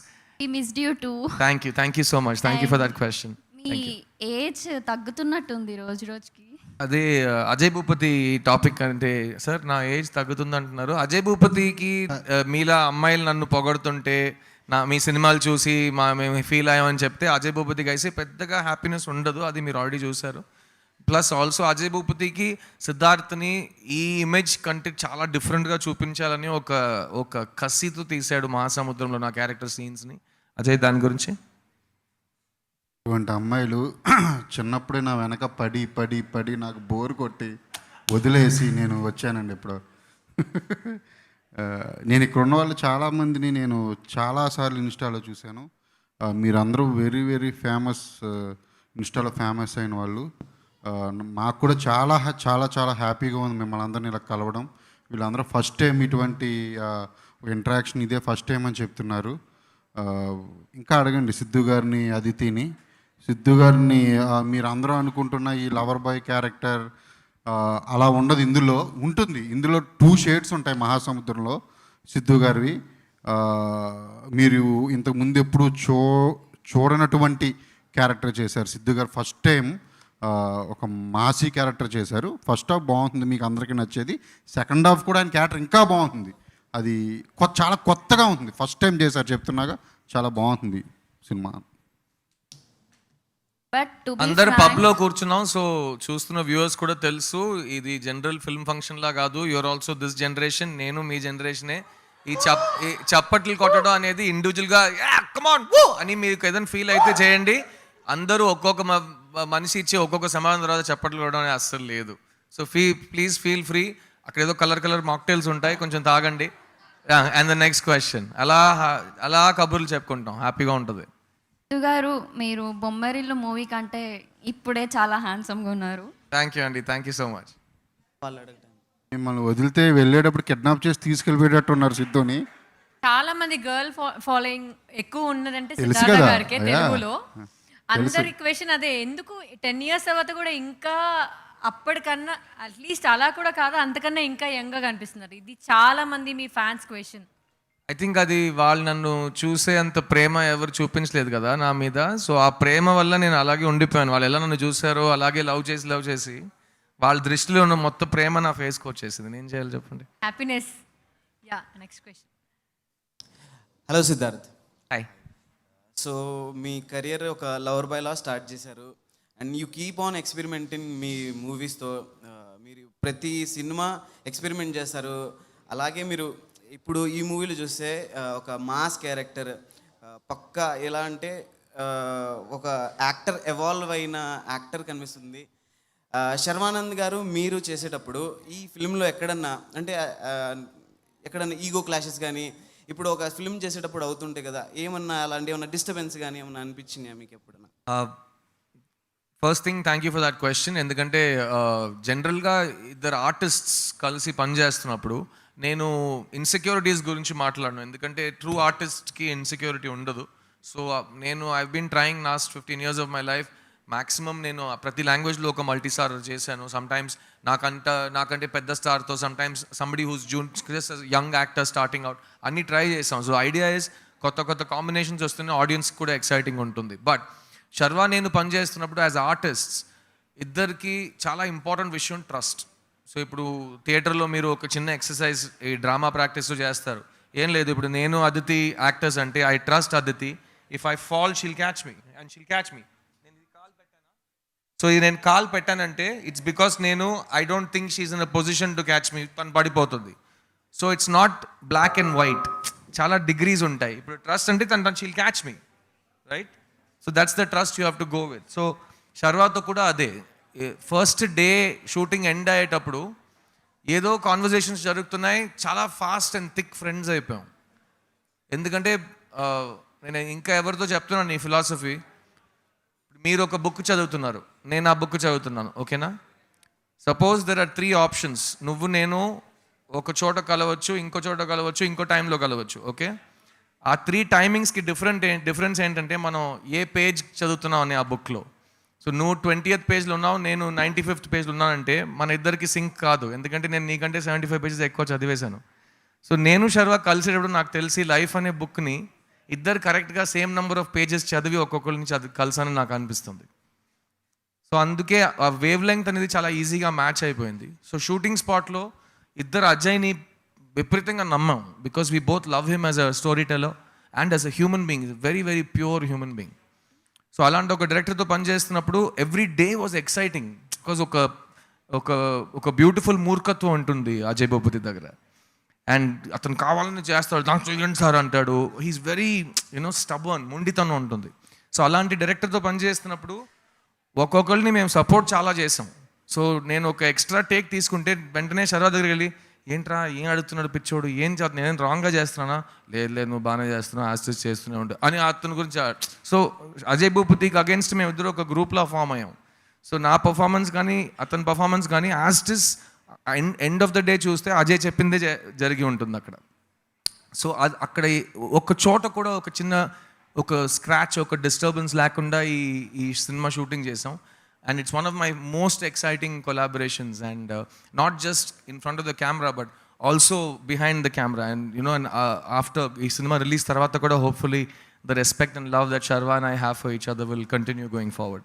We missed you too. Thank you so much, thank you for that question. మీ age తగ్గుతున్నట్టుంది రోజు రోజుకి. అదే Ajay Bhupathi topic అంటే, sir నా ఏజ్ తగ్గుతుంది అంటున్నారు. అజయ్ భూపతికి మీలా అమ్మాయిలు నన్ను పొగడుతుంటే మీ సినిమాలు చూసి మేము ఫీల్ అయ్యామని చెప్తే అజయ్ భూపతికి అయితే పెద్దగా హ్యాపీనెస్ ఉండదు, అది మీరు ఆల్రెడీ చూశారు. ప్లస్ ఆల్సో అజయ్ భూపతికి సిద్ధార్థని ఈ ఇమేజ్ కంటే చాలా డిఫరెంట్గా చూపించాలని ఒక కసితో తీశాడు మహాసముద్రంలో నా క్యారెక్టర్ సీన్స్ని. అజయ్, దాని గురించి? ఇటువంటి అమ్మాయిలు చిన్నప్పుడే నా వెనక పడి పడి పడి నాకు బోర్ కొట్టి వదిలేసి నేను వచ్చానండి. ఇప్పుడు నేను ఇక్కడ ఉన్న వాళ్ళు చాలామందిని నేను చాలాసార్లు ఇన్స్టాలో చూశాను. మీరందరూ వెరీ వెరీ ఫేమస్, ఇన్స్టాలో ఫేమస్ అయిన వాళ్ళు. మాకు కూడా చాలా చాలా చాలా హ్యాపీగా ఉంది మిమ్మల్ని అందరినీ ఇలా కలవడం. వీళ్ళందరూ ఫస్ట్ టైం ఇటువంటి ఇంటరాక్షన్ ఇదే ఫస్ట్ టైం అని చెప్తున్నారు. ఇంకా అడగండి సిద్ధు గారిని, అదితిని. సిద్ధు గారిని మీరు అందరూ అనుకుంటున్న ఈ లవర్ బాయ్ క్యారెక్టర్ అలా ఉండదు ఇందులో. ఉంటుంది, ఇందులో 2 షేడ్స్ ఉంటాయి మహాసముద్రంలో సిద్ధు గారివి. మీరు ఇంతకుముందు ఎప్పుడు చూడనటువంటి క్యారెక్టర్ చేశారు సిద్ధు గారు. ఫస్ట్ టైం ఒక మాసీ క్యారెక్టర్ చేశారు. ఫస్ట్ హాఫ్ బాగుంటుంది, మీకు అందరికీ నచ్చేది. సెకండ్ హాఫ్ కూడా ఆయన క్యారెక్టర్ ఇంకా బాగుంటుంది. అది చాలా కొత్తగా ఉంటుంది. ఫస్ట్ టైం చేశారు చెప్తున్నాగా, చాలా బాగుంది సినిమా. బట్ టు బి అందరు పబ్లో కూర్చున్నాం, సో చూస్తున్న వ్యూవర్స్ కూడా తెలుసు ఇది జనరల్ ఫిల్మ్ ఫంక్షన్ లా కాదు. యువర్ ఆల్సో దిస్ జనరేషన్, నేను మీ జనరేషనే. ఈ చప్పట్లు కొట్టడం అనేది ఇండివిజువల్గా కమాన్ అని మీకు ఏదైనా ఫీల్ అయితే చేయండి. అందరూ ఒక్కొక్క మనిషి ఇచ్చి ఒక్కొక్క సమాధానం తర్వాత చప్పట్లు కొట్టడం అనేది అస్సలు లేదు. So please feel free. అక్కడ ఏదో కలర్ మాక్టైల్స్ ఉంటాయి, కొంచెం తాగండి. And the next question. అలా కబుర్లు చెప్పుకుంటాం, హ్యాపీగా ఉంటుంది. సిద్ధు గారు, మీరు బొమ్మరిల్లు మూవీ కంటే ఇప్పుడే చాలా హ్యాండ్సమ్గా ఉన్నారు. థ్యాంక్ యూ అండి, థ్యాంక్ యూ సో మచ్. మిమ్మల్ని వదిలితే వెళ్ళేటప్పుడు కిడ్నాప్ చేసి తీసుకెళ్ళిపోయేటట్టు ఉన్నారు సిద్ధుని. చాలా మంది గర్ల్ ఫాలోయింగ్ ఎక్కువ ఉన్నదంటే తెలుసు సిద్ధార్థ కదా, గారికి అయ్యా. తెలుగులో. అందరి క్వశ్చన్ అదే, ఎందుకు 10 years తర్వాత కూడా ఇంకా అప్పటికన్నా అట్లీస్ట్ అలా కూడా కాదు, అంతకన్నా ఇంకా యంగ్గా కనిపిస్తున్నారు. ఇది చాలా మంది మీ ఫ్యాన్స్ క్వశ్చన్. ఐ థింక్ అది వాళ్ళు నన్ను చూసే అంత ప్రేమ ఎవరు చూపించలేదు కదా నా మీద. సో ఆ ప్రేమ వల్ల నేను అలాగే ఉండిపోయాను. వాళ్ళు ఎలా నన్ను చూసారో అలాగే లవ్ చేసి వాళ్ళ దృష్టిలో ఉన్న మొత్తం ప్రేమ నా ఫేస్కి వచ్చేసింది. నేను చేయాలి చెప్పండి. Happiness. Yeah, next question. Hello Siddharth. Hi. So మీ కెరియర్ ఒక లవర్ బాయ్లా స్టార్ట్ చేశారు and you keep on experimenting మీ మూవీస్తో. మీరు ప్రతి సినిమా ఎక్స్పెరిమెంట్ చేస్తారు. అలాగే మీరు ఇప్పుడు ఈ మూవీలో చూస్తే ఒక మాస్ క్యారెక్టర్ పక్కా ఎలా అంటే ఒక యాక్టర్ ఎవాల్వ్ అయిన యాక్టర్ కనిపిస్తుంది. శర్వానంద్ గారు మీరు చేసేటప్పుడు ఈ ఫిల్మ్లో ఎక్కడన్నా ఈగో క్లాషెస్ కానీ ఇప్పుడు ఒక ఫిల్మ్ చేసేటప్పుడు అవుతుంటాయి కదా, ఏమన్నా అలాంటి ఏమన్నా డిస్టర్బెన్స్ కానీ ఏమన్నా అనిపించినాయా మీకు ఎప్పుడన్నా? First thing, thank you for that question. ఎందుకంటే జనరల్గా ఇద్దరు ఆర్టిస్ట్స్ కలిసి పనిచేస్తున్నప్పుడు నేను ఇన్సెక్యూరిటీస్ గురించి మాట్లాడను. ఎందుకంటే ట్రూ ఆర్టిస్ట్కి ఇన్సెక్యూరిటీ ఉండదు. సో నేను I been trying last 15 years of my life. Maximum నేను ప్రతి లాంగ్వేజ్లో ఒక మల్టీ స్టార్ చేశాను. సమ్టైమ్స్ నాకంటే పెద్ద స్టార్తో, sometimes somebody who's young actor starting out, అన్నీ ట్రై చేసాం. సో ఐడియా ఇస్ కొత్త కాంబినేషన్స్ వస్తూనే ఆడియన్స్ కూడా ఎక్సైటింగ్ ఉంటుంది. బట్ శర్వా నేను పనిచేస్తున్నప్పుడు యాజ్ ఆర్టిస్ట్స్ ఇద్దరికి చాలా ఇంపార్టెంట్ విషయం ట్రస్ట్. సో ఇప్పుడు థియేటర్లో మీరు ఒక చిన్న ఎక్సర్సైజ్ ఈ డ్రామా ప్రాక్టీస్ చేస్తారు. ఏం లేదు, ఇప్పుడు నేను అదితి యాక్టర్స్ అంటే I trust Aditi. If I fall she'll catch me and she'll catch me. So ఇది నేను కాల్ పెట్టానంటే it's because I don't think she's in a position to catch me, తను పడిపోతుంది. So it's not black and white, చాలా degrees ఉంటాయి. ఇప్పుడు trust అంటే తను she'll catch me, right? So that's the trust you have to go with. So శర్వాతో కూడా అదే. ఫస్ట్ డే షూటింగ్ ఎండ్ అయ్యేటప్పుడు ఏదో కాన్వర్జేషన్స్ జరుగుతున్నాయి, చాలా ఫాస్ట్ అండ్ థిక్ ఫ్రెండ్స్ అయిపోయాం. ఎందుకంటే నేను ఇంకా ఎవరితో చెప్తున్నాను ఈ ఫిలాసఫీ. మీరు ఒక బుక్ చదువుతున్నారు, నేను ఆ బుక్ చదువుతున్నాను, ఓకేనా? Suppose there are 3 options. నేను ఒక చోట కలవచ్చు, ఇంకో చోట కలవచ్చు, ఇంకో టైంలో కలవచ్చు, ఓకే? ఆ 3 టైమింగ్స్కి డిఫరెన్స్ ఏంటంటే మనం ఏ పేజ్ చదువుతున్నాం అని ఆ బుక్లో. సో నువ్వు 20th పేజ్లో ఉన్నావు, నేను 95th పేజ్లో ఉన్నానంటే మన ఇద్దరికి సింక్ కాదు. ఎందుకంటే నేను నీకంటే 75 pages ఎక్కువ చదివేశాను. సో నేను శర్వా కలిసేటప్పుడు నాకు తెలిసి లైఫ్ అనే బుక్ని ఇద్దరు కరెక్ట్గా సేమ్ నెంబర్ ఆఫ్ పేజెస్ చదివి ఒక్కొక్కరిని కలిసానని నాకు అనిపిస్తుంది. సో అందుకే ఆ వేవ్ లెంగ్త్ అనేది చాలా ఈజీగా మ్యాచ్ అయిపోయింది. సో షూటింగ్ స్పాట్లో ఇద్దరు అజయ్ని విపరీతంగా నమ్మాం. Because we both love him as a story teller and as a human being, very very pure human being. So అలాంటి ఒక డైరెక్టర్తో పనిచేస్తున్నప్పుడు every day was exciting. Because ఒక బ్యూటిఫుల్ మూర్ఖత్వం ఉంటుంది అజయ్ భూపతి దగ్గర. అండ్ అతను కావాలని చేస్తాడు, నాకు చేయండి సార్ అంటాడు. హీఈస్ వెరీ స్టబర్న్, మొండితనం ఉంటుంది. సో అలాంటి డైరెక్టర్తో పనిచేస్తున్నప్పుడు ఒక్కొక్కరిని మేము సపోర్ట్ చాలా చేసాం. సో నేను ఒక ఎక్స్ట్రా టేక్ తీసుకుంటే వెంటనే శర్వా దగ్గరికి వెళ్ళి, ఏంట్రా ఏం అడుగుతున్నాడు పిచ్చోడు, ఏం చేస్తున్నా, నేను రాంగ్గా చేస్తున్నానా? లేదు నువ్వు బాగానే చేస్తున్నావు, యాసిస్ట్ చేస్తూనే ఉంటావు అని అతని గురించి. సో అజయ్ భూపతికి అగేన్స్ట్ మేము ఇద్దరు ఒక గ్రూప్లో ఫామ్ అయ్యాం. సో నా పర్ఫార్మెన్స్ కానీ అతని పర్ఫార్మెన్స్ కానీ యాస్టిస్ ఎండ్ ఆఫ్ ద డే చూస్తే అజయ్ చెప్పిందే జరిగి ఉంటుంది అక్కడ. సో అక్కడ ఒక చోట కూడా ఒక చిన్న ఒక స్క్రాచ్, ఒక డిస్టర్బెన్స్ లేకుండా ఈ సినిమా షూటింగ్ చేసాం. and it's one of my most exciting collaborations, and not just in front of the camera but also behind the camera. And you know, and after ee cinema release tarvata kuda hopefully the respect and love that Sharva and I have for each other will continue going forward.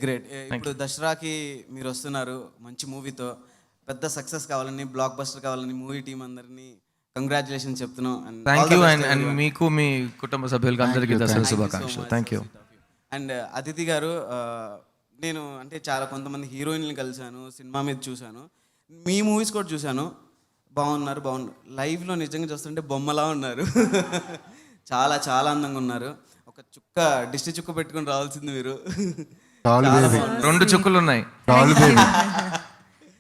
Great. ఇప్పుడు దసరాకి మీరు వస్తున్నారు మంచి మూవీతో, పెద్ద success కావాలని, block buster కావాలని movie team అందరినీ కంగ్రాచులేషన్ చెప్తున్నాం. Thank you. అండ్ మీకు మీ కుటుంబ సభ్యులకి అందరికీ దసరా శుభాకాంక్షలు. Thank you. అండ్ అదితి గారు, నేను అంటే చాలా కొంతమంది హీరోయిన్లు కలిశాను, సినిమా మీద చూశాను, మీ మూవీస్ కూడా చూశాను. బాగున్నారు. లైవ్లో నిజంగా చూస్తుంటే బొమ్మలా ఉన్నారు. చాలా చాలా అందంగా ఉన్నారు. ఒక చుక్క దిష్టి చుక్క పెట్టుకుని రావాల్సింది మీరు. Doll baby. 2 చుక్కలు ఉన్నాయి. Doll baby.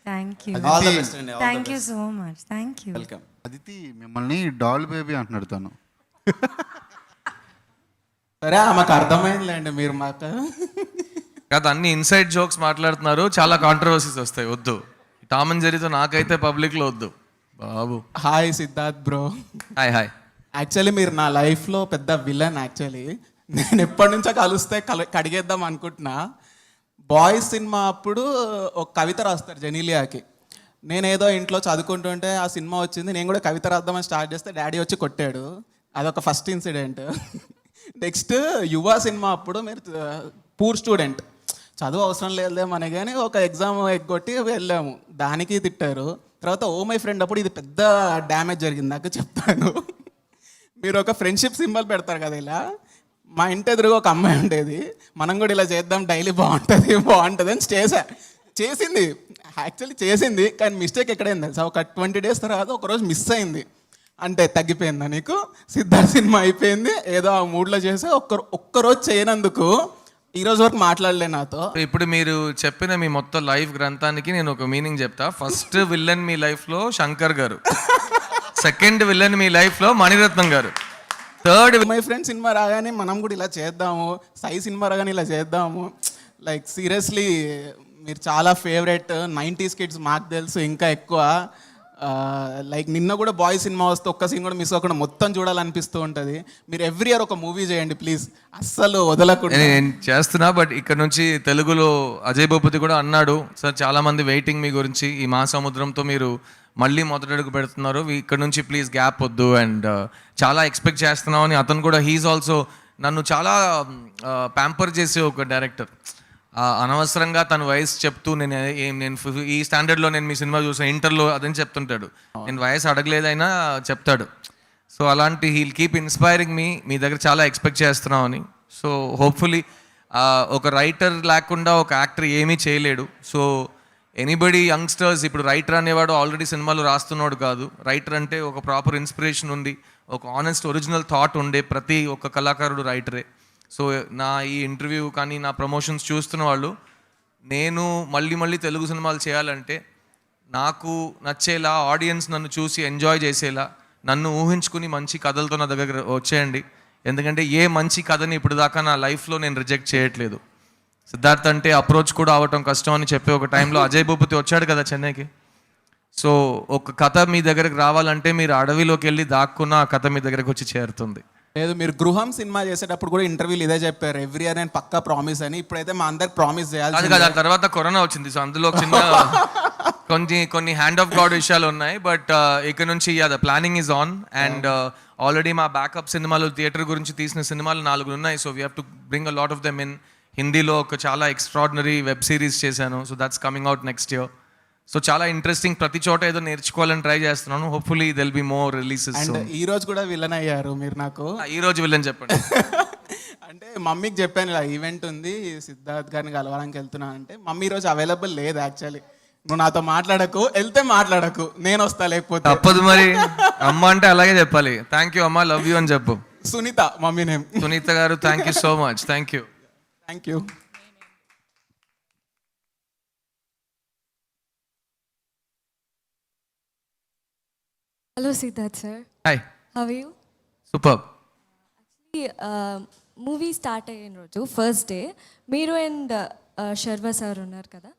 Thank you. All the best అండి. Thank you so much. Thank you. Welcome. Aditi మిమ్మల్ని డాల్ బేబీ అంటున్నాడు తను. సరే మాకు అర్థమైందిలేండి, మీరు మాకు కాదు, అన్ని ఇన్సైడ్ జోక్స్ మాట్లాడుతున్నారు, చాలా కాంట్రవర్సీస్ వస్తాయి. వద్దు, టామ్ అండ్ జెర్రీతో నాకైతే పబ్లిక్లో వద్దు బాబు. Hi Siddharth bro. Hi hi. Actually మీరు నా లైఫ్లో పెద్ద విలన్. యాక్చువల్లీ నేను ఎప్పటి నుంచో కలిస్తే కడిగేద్దాం అనుకుంటున్నా. బాయ్స్ సినిమా అప్పుడు ఒక కవిత రాస్తారు జెనీలియాకి. నేనేదో ఇంట్లో చదువుకుంటుంటే ఆ సినిమా వచ్చింది, నేను కూడా కవిత రాద్దామని స్టార్ట్ చేస్తే డాడీ వచ్చి కొట్టాడు. అదొక ఫస్ట్ ఇన్సిడెంట్. నెక్స్ట్ యువ సినిమా అప్పుడు మీరు పూర్ స్టూడెంట్, చదువు అవసరం లేదులే మన, కానీ ఒక ఎగ్జామ్ ఎగ్గొట్టి వెళ్ళాము, దానికి తిట్టారు. తర్వాత ఓ మై ఫ్రెండ్ అప్పుడు ఇది పెద్ద డ్యామేజ్ జరిగింది నాకు, చెప్తాను. మీరు ఒక ఫ్రెండ్షిప్ సింబల్ పెడతారు కదా ఇలా, మా ఇంటి ఎదురుగా ఒక అమ్మాయి ఉండేది, మనం కూడా ఇలా చేద్దాం డైలీ బాగుంటుంది అని చేసింది. యాక్చువల్లీ చేసింది, కానీ మిస్టేక్ ఎక్కడైంది తెలుసా, ఒక 20 days తర్వాత ఒకరోజు మిస్ అయింది. అంటే తగ్గిపోయిందా నీకు? సిద్ధార్థ్ సినిమా అయిపోయింది, ఏదో ఆ మూడ్లో చేసి ఒక్కరోజు చేయనందుకు ఈరోజు వరకు మాట్లాడలే నాతో. ఇప్పుడు మీరు చెప్పిన మీ మొత్తం లైఫ్ గ్రంథానికి నేను ఒక మీనింగ్ చెప్తా. ఫస్ట్ విల్లన్ మీ లైఫ్లో శంకర్ గారు, సెకండ్ విల్లన్ మీ లైఫ్లో మణిరత్నం గారు, థర్డ్ మై ఫ్రెండ్ సినిమా రాగానే మనం కూడా ఇలా చేద్దాము, సై సినిమా రాగానే ఇలా చేద్దాము. లైక్ సీరియస్లీ మీరు చాలా ఫేవరెట్ 90s కిడ్స్ మాకు తెలుసు, ఇంకా ఎక్కువ. లైక్ నిన్న కూడా బాయ్ సినిమా వస్తే ఒక్క సీన్ కూడా మిస్ అవ్వకుండా మొత్తం చూడాలనిపిస్తూ ఉంటుంది. మీరు ఎవ్రీ ఇయర్ ఒక మూవీ చేయండి ప్లీజ్, అస్సలు వదలకుండా. నేను చేస్తున్నా, బట్ ఇక్కడ నుంచి తెలుగులో అజయ్ భూపతి కూడా అన్నాడు, సార్ చాలా మంది వెయిటింగ్ మీ గురించి, ఈ మహాసముద్రంతో మీరు మళ్ళీ మొదటడుగు పెడుతున్నారు, ఇక్కడ నుంచి ప్లీజ్ గ్యాప్ వద్దు, అండ్ చాలా ఎక్స్పెక్ట్ చేస్తున్నాం అని అతను కూడా. హీఈస్ ఆల్సో నన్ను చాలా ప్యాంపర్ చేసే ఒక డైరెక్టర్. అనవసరంగా తన వయసు చెప్తూ నేను ఈ స్టాండర్డ్లో నేను మీ సినిమా చూసాను, ఇంటర్లో అదని చెప్తుంటాడు. నేను వయసు అడగలేదైనా చెప్తాడు. సో అలాంటి హీల్ కీప్ ఇన్స్పైరింగ్ మీ దగ్గర చాలా ఎక్స్పెక్ట్ చేస్తున్నామని. సో హోప్ఫుల్లీ ఒక రైటర్ లేకుండా ఒక యాక్టర్ ఏమీ చేయలేడు. సో ఎనీబడి యంగ్స్టర్స్, ఇప్పుడు రైటర్ అనేవాడు ఆల్రెడీ సినిమాలు రాస్తున్నాడు కాదు. రైటర్ అంటే ఒక ప్రాపర్ ఇన్స్పిరేషన్ ఉంది, ఒక ఆనెస్ట్ ఒరిజినల్ థాట్ ఉండే ప్రతి ఒక్క కళాకారుడు రైటరే. సో నా ఈ ఇంటర్వ్యూ కానీ నా ప్రమోషన్స్ చూస్తున్న వాళ్ళు, నేను మళ్ళీ తెలుగు సినిమాలు చేయాలంటే నాకు నచ్చేలా, ఆడియన్స్ నన్ను చూసి ఎంజాయ్ చేసేలా, నన్ను ఊహించుకుని మంచి కథలతో నా దగ్గర వచ్చేయండి. ఎందుకంటే ఏ మంచి కథని ఇప్పుడు దాకా నా లైఫ్లో నేను రిజెక్ట్ చేయట్లేదు. సిద్ధార్థ్ అంటే అప్రోచ్ కూడా అవ్వటం కష్టం అని చెప్పి ఒక టైంలో అజయ్ భూపతి వచ్చాడు కదా చెన్నైకి. సో ఒక కథ మీ దగ్గరకు రావాలంటే మీరు అడవిలోకి వెళ్ళి దాక్కున్న ఆ కథ మీ దగ్గరకు వచ్చి చేరుతుంది. లేదు, మీరు గృహం సినిమా చేసేటప్పుడు కూడా ఇంటర్వ్యూలు ఇదే చెప్పారు, ఎవ్రీ ఇయర్ నేను పక్కా ప్రామిస్ అని. ఇప్పుడైతే మా అందరికి ప్రామిస్ చేయాలి. అది కాదు, ఆ తర్వాత కరోనా వచ్చింది. సో అందులో చిన్న కొన్ని హ్యాండ్ ఆఫ్ గాడ్ విషయాలు ఉన్నాయి. బట్ ఇక్కడ నుంచి the planning is on. And already మా బ్యాకప్ సినిమాలు, థియేటర్ గురించి తీసిన సినిమాలు 4 ఉన్నాయి. So we have to bring a lot of them in. హిందీలో ఒక చాలా ఎక్స్ట్రాడినరీ వెబ్ సిరీస్ చేశాను. So that's coming out next year. So చాలా ఇంట్రెస్టింగ్, ప్రతి చోట ఏదో నేర్చుకోవాలని ట్రై చేస్తున్నాను. Hopefully they'll be more releases. And ఈ రోజు కూడా విలన్ అయ్యారు మీరు నాకు. ఈ రోజు విలన్ చెప్పండి. అంటే మమ్మీకి చెప్పాను ఇలా ఈవెంట్ ఉంది, సిద్ధార్థ్ గారిని కలవడానికి వెళ్తున్నా అంటే, మమ్మీ ఈరోజు అవైలబుల్ లేదు యాక్చువల్లీ, నువ్వు నాతో మాట్లాడకు, వెళ్తే మాట్లాడకు, నేను వస్తా లేకపోతే. తప్పదు మరి, అమ్మ అంటే అలాగే చెప్పాలి. థ్యాంక్ యూ అమ్మ, లవ్ యూ అని చెప్పు. Sunitha mummy name. Sunitha garu, thank you so much. Thank you. Thank you. Hello Siddharth sir. Hi. How are you? Super. Movie start అయిన రోజు ఫస్ట్ డే మీరు అండ్ శర్వ సార్ ఉన్నారు కదా,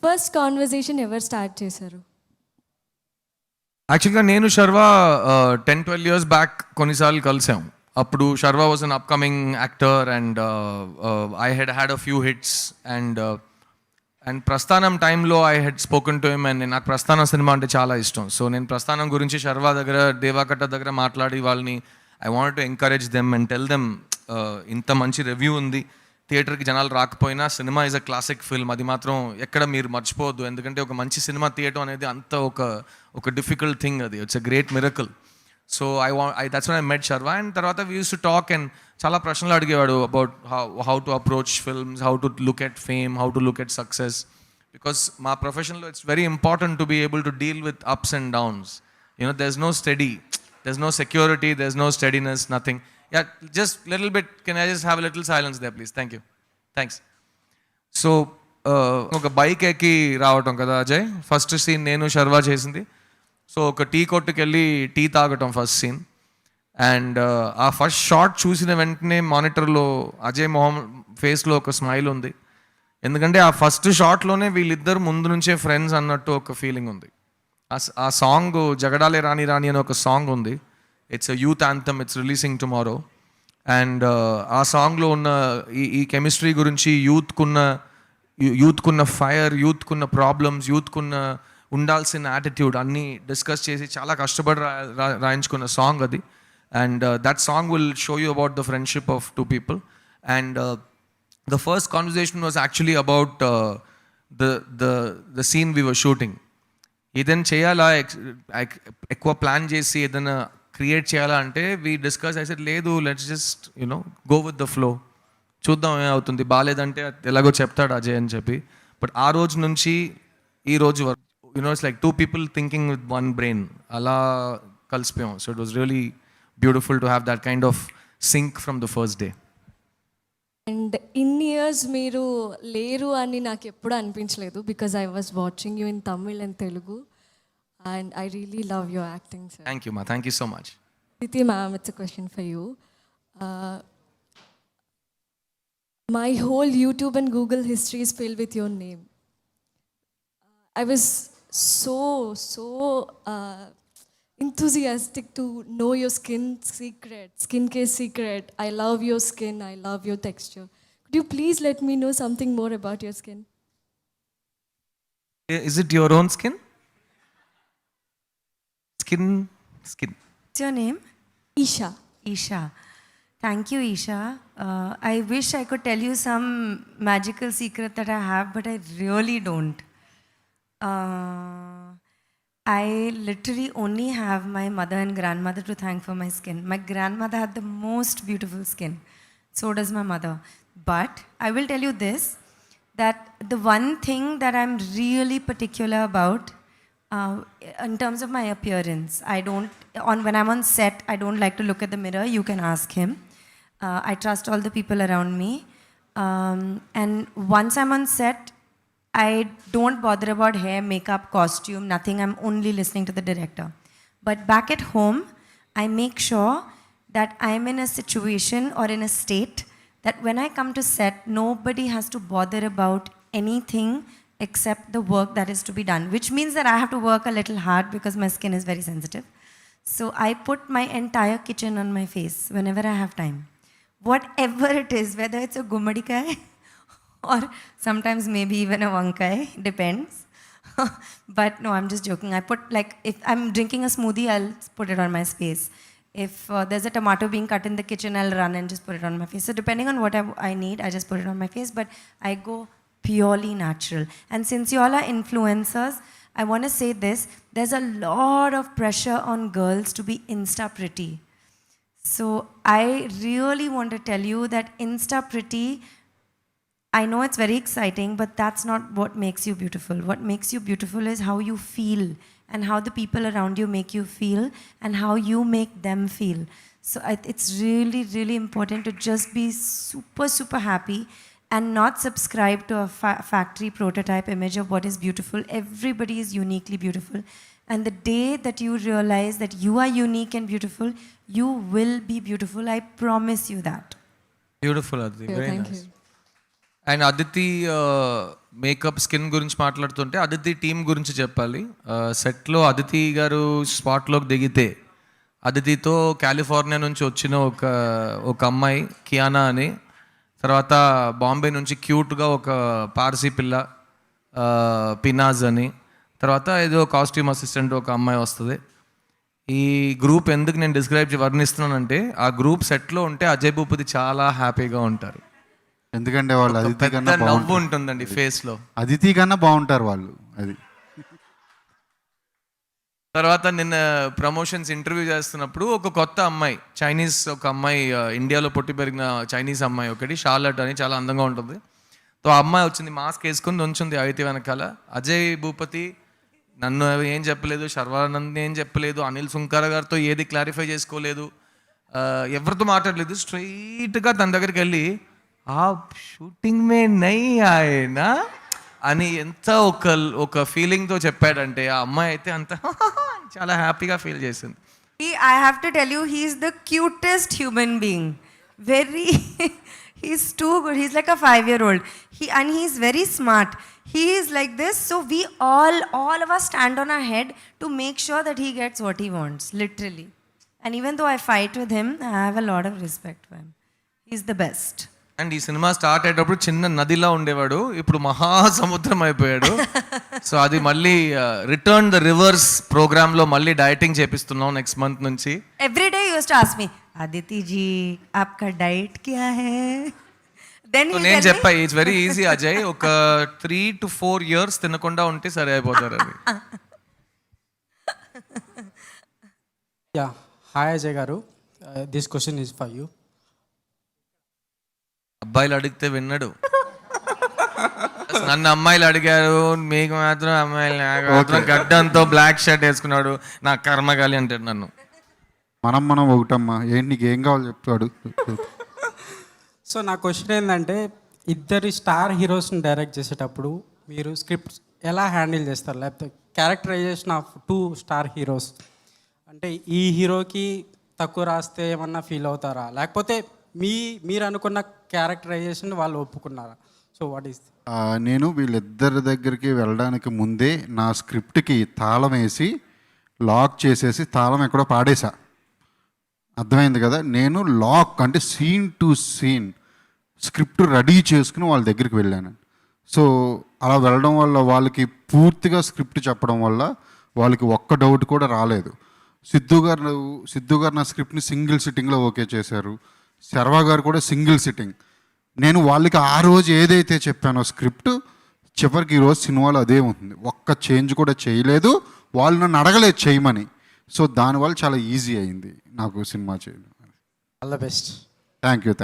ఫస్ట్ కాన్వర్జేషన్ ఎవరు స్టార్ట్ చేశారు? యాక్చువల్గా నేను శర్వ 10-12 years బ్యాక్ కొన్నిసార్లు కలిసాం. అప్పుడు Sharwa was an upcoming actor and I had a few hits. And and Prasthanam టైంలో I had spoken to him, and నాకు ప్రస్థానం సినిమా అంటే చాలా ఇష్టం. సో నేను ప్రస్థానం గురించి శర్వా దగ్గర, దేవాకట్ట దగ్గర మాట్లాడి వాళ్ళని I want to encourage them and tell them ఇంత మంచి రివ్యూ ఉంది, థియేటర్కి జనాలు రాకపోయినా cinema is a classic film, అది మాత్రం ఎక్కడ మీరు మర్చిపోవద్దు. ఎందుకంటే ఒక మంచి సినిమా తీయటం అనేది అంత ఒక డిఫికల్ట్ థింగ్, అది it's a great miracle. So that's when I met Sharwa. And తర్వాత we used to talk and చాలా ప్రశ్నలు అడిగేవాడు about how to approach films, how to look at fame, how to look at success. Because మా ప్రొఫెషన్లో it's very important to be able to deal with ups and downs. You know there's no steady, there's no security, there's no steadiness, nothing. Yeah, just little bit, can I just have a little silence there please? Thank you. Thanks. So ఒక bike ఎక్కి రావటం కదా Ajay, first scene నేను శర్వా చేసింది. So ఒక tea కొట్టుకెళ్ళి tea తాగటం first scene. And ఆ first shot చూసిన వెంటనే మానిటర్లో అజయ్ మొహం ఫేస్లో ఒక స్మైల్ ఉంది. ఎందుకంటే ఆ ఫస్ట్ షాట్లోనే వీళ్ళిద్దరు ముందు నుంచే ఫ్రెండ్స్ అన్నట్టు ఒక ఫీలింగ్ ఉంది. ఆ సాంగ్ జగడాలే రాని రాని అని ఒక సాంగ్ ఉంది. It's a youth anthem, it's releasing tomorrow. And ఆ సాంగ్లో ఉన్న ఈ కెమిస్ట్రీ గురించి, యూత్కున్న ఫైర్, యూత్కున్న ప్రాబ్లమ్స్, యూత్కున్న ఉండాల్సిన యాటిట్యూడ్ అన్నీ డిస్కస్ చేసి చాలా కష్టపడి రాయించుకున్న సాంగ్ అది. And that song will show you about the friendship of two people. And the first conversation was actually about the scene we were shooting. ఏదైనా చేయాలా, ఎక్కువ ప్లాన్ చేసి ఏదైనా క్రియేట్ చేయాలా అంటే వీ డిస్కస్. ఐ సెడ్ లేదు, let's just go with the flow, చూద్దాం ఏమవుతుంది, బాగాలేదంటే ఎలాగో చెప్తాడు అజయ్ అని చెప్పి. బట్ ఆ రోజు నుంచి ఈ రోజు వరకు it's like two people thinking with one brain, అలా కలిసిపోయాం. So it was really beautiful to have that kind of sync from the first day. And ఇన్ని ఇయర్స్ మీరు లేరు అని నాకు ఎప్పుడు అనిపించలేదు, because I was watching you in Tamil and Telugu, and I really love your acting sir. Thank you ma'am, thank you so much. Priti ma'am, it's a question for you. My whole YouTube and Google history is filled with your name. I was so enthusiastic to know your skincare secret. I love your skin, I love your texture. Could you please let me know something more about your skin? Is it your own skin? Skin. What's your name? Isha. Isha. Thank you, Isha. I wish I could tell you some magical secret that I have, but I really don't. I literally only have my mother and grandmother to thank for my skin. My grandmother had the most beautiful skin. So does my mother. But I will tell you this, that the one thing that I'm really particular about in terms of my appearance, when I'm on set, I don't like to look at the mirror. You can ask him. I trust all the people around me. And once I'm on set, I don't bother about hair, makeup, costume, nothing. I'm only listening to the director. But back at home, I make sure that I'm in a situation or in a state that when I come to set, nobody has to bother about anything except the work that is to be done, which means that I have to work a little hard because my skin is very sensitive. So I put my entire kitchen on my face whenever I have time. Whatever it is, whether it's a gumadikai or sometimes maybe even a vankai, depends. But no, I'm just joking. I put, like, if I'm drinking a smoothie, I'll put it on my face. If there's a tomato being cut in the kitchen, I'll run and just put it on my face. So depending on what I need, I just put it on my face. But I go purely natural. And since you all are influencers, I want to say this, there's a lot of pressure on girls to be Insta pretty. So I really want to tell you that Insta pretty, I know it's very exciting, but that's not what makes you beautiful. What makes you beautiful is how you feel and how the people around you make you feel and how you make them feel. So it's really, really important to just be super, super happy and not subscribe to a factory prototype image of what is beautiful. Everybody is uniquely beautiful. And the day that you realize that you are unique and beautiful, you will be beautiful. I promise you that. Beautiful, Aditi. Very Thank nice. you. And Aditi makeup skin గురించి మాట్లాడుతుంటే Aditi team గురించి చెప్పాలి. సెట్లో అదితి గారు స్పాట్లోకి దిగితే అదితితో California నుంచి వచ్చిన ఒక అమ్మాయి కియానా అని, తర్వాత బాంబే నుంచి క్యూట్గా ఒక పార్సీ పిల్ల, పినాజ్ అని, తర్వాత ఏదో కాస్ట్యూమ్ అసిస్టెంట్ ఒక అమ్మాయి వస్తుంది. ఈ గ్రూప్ ఎందుకు నేను వర్ణిస్తున్నానంటే, ఆ గ్రూప్ సెట్లో ఉంటే అజయ్ భూపతి చాలా హ్యాపీగా ఉంటారు. ఎందుకంటే వాళ్ళు అదితి పెద్ద కన్నా నవ్వు ఉంటుందండి ఫేస్లో. అదితి కన్నా బాగుంటారు వాళ్ళు. అది తర్వాత నిన్న ప్రమోషన్స్ ఇంటర్వ్యూ చేస్తున్నప్పుడు ఒక కొత్త అమ్మాయి, చైనీస్ ఒక అమ్మాయి, ఇండియాలో పుట్టి పెరిగిన చైనీస్ అమ్మాయి ఒకటి, షార్లట్ అని, చాలా అందంగా ఉంటుంది. సో ఆ అమ్మాయి వచ్చింది, మాస్క్ వేసుకుని ఉంచుంది అయితే వెనకాల. అజయ్ భూపతి నన్ను ఏం చెప్పలేదు, శర్వానంద్ ఏం చెప్పలేదు, అనిల్ సుంకర గారితో ఏది క్లారిఫై చేసుకోలేదు, ఎవరితో మాట్లాడలేదు. స్ట్రైట్గా తన దగ్గరికి వెళ్ళి ఆ షూటింగ్ మే నై ఆయనా అని ఎంత ఒక ఫీలింగ్తో చెప్పాడంటే, ఆ అమ్మాయి అయితే అంత చాలా హ్యాపీగా ఫీల్ చేసింది. I have to tell you, he's the cutest human being. Very, he's too good. He's like a 5-year-old. And he's very smart. He is like this, so we all of us stand on our head to make sure that he gets what he wants, literally. And even though I fight with him, I have a lot of respect for him. He's the best. And ఈ cinema start అయ్యేటప్పుడు చిన్న నదిలా ఉండేవాడు, ఇప్పుడు మహాసముద్రం అయిపోయాడు. So అది మళ్ళీ return the reverse ప్రోగ్రామ్లో మళ్ళీ డైటింగ్ చేపిస్తున్నాం నెక్స్ట్ మంత్ నుంచి. Every day he used to ask me, Aditi ji, aapka diet kya hai? Then so he నేను tell me, చెప్పా, ఇట్స్ వెరీ ఈజీ అజయ్, ఒక 3 to 4 years తినకుండా ఉంటే సరే అయిపోతారు అది. Yeah. Hi Ajay Garu. This question is for you. అబ్బాయిలు అడిగితే విన్నాడు, నన్ను అమ్మాయిలు అడిగారు, మీకు మాత్రం అమ్మాయిలు, నాకు మాత్రం గడ్డంతో బ్లాక్ షర్ట్ వేసుకున్నాడు, నా కర్మగాలి అంటాడు నన్ను. మనం ఒకటమ్మా, ఏంటి నీకు ఏం కావాలో చెప్తాడు. సో నా క్వశ్చన్ ఏంటంటే, ఇద్దరి స్టార్ హీరోస్ని డైరెక్ట్ చేసేటప్పుడు మీరు స్క్రిప్ట్ ఎలా హ్యాండిల్ చేస్తారు? లేకపోతే క్యారెక్టరైజేషన్ ఆఫ్ 2 స్టార్ హీరోస్ అంటే ఈ హీరోకి తక్కువ రాస్తే ఏమన్నా ఫీల్ అవుతారా? లేకపోతే మీరు అనుకున్న క్యారెక్టరైజేషన్ వాళ్ళు ఒప్పుకున్నారా? So what is? నేను వీళ్ళిద్దరి దగ్గరికి వెళ్ళడానికి ముందే నా స్క్రిప్ట్కి తాళం వేసి లాక్ చేసేసి తాళం ఎక్కడో పాడేశా. అర్థమైంది కదా? నేను లాక్ అంటే scene to scene script ready చేసుకుని వాళ్ళ దగ్గరికి వెళ్ళాను. సో అలా వెళ్ళడం వల్ల వాళ్ళకి పూర్తిగా స్క్రిప్ట్ చెప్పడం వల్ల వాళ్ళకి ఒక్క డౌట్ కూడా రాలేదు. సిద్ధు గారు నా స్క్రిప్ట్ని సింగిల్ సిట్టింగ్లో ఓకే చేశారు. శర్వా గారు కూడా సింగిల్ సిట్టింగ్. నేను వాళ్ళకి ఆ రోజు ఏదైతే చెప్పానో స్క్రిప్ట్, చివరికి ఈరోజు సినిమాలో అదే ఉంటుంది. ఒక్క చేంజ్ కూడా చేయలేదు, వాళ్ళు నన్ను అడగలేదు చేయమని. సో దానివల్ల చాలా ఈజీ అయింది నాకు సినిమా చేయడం. All the best. Thank you.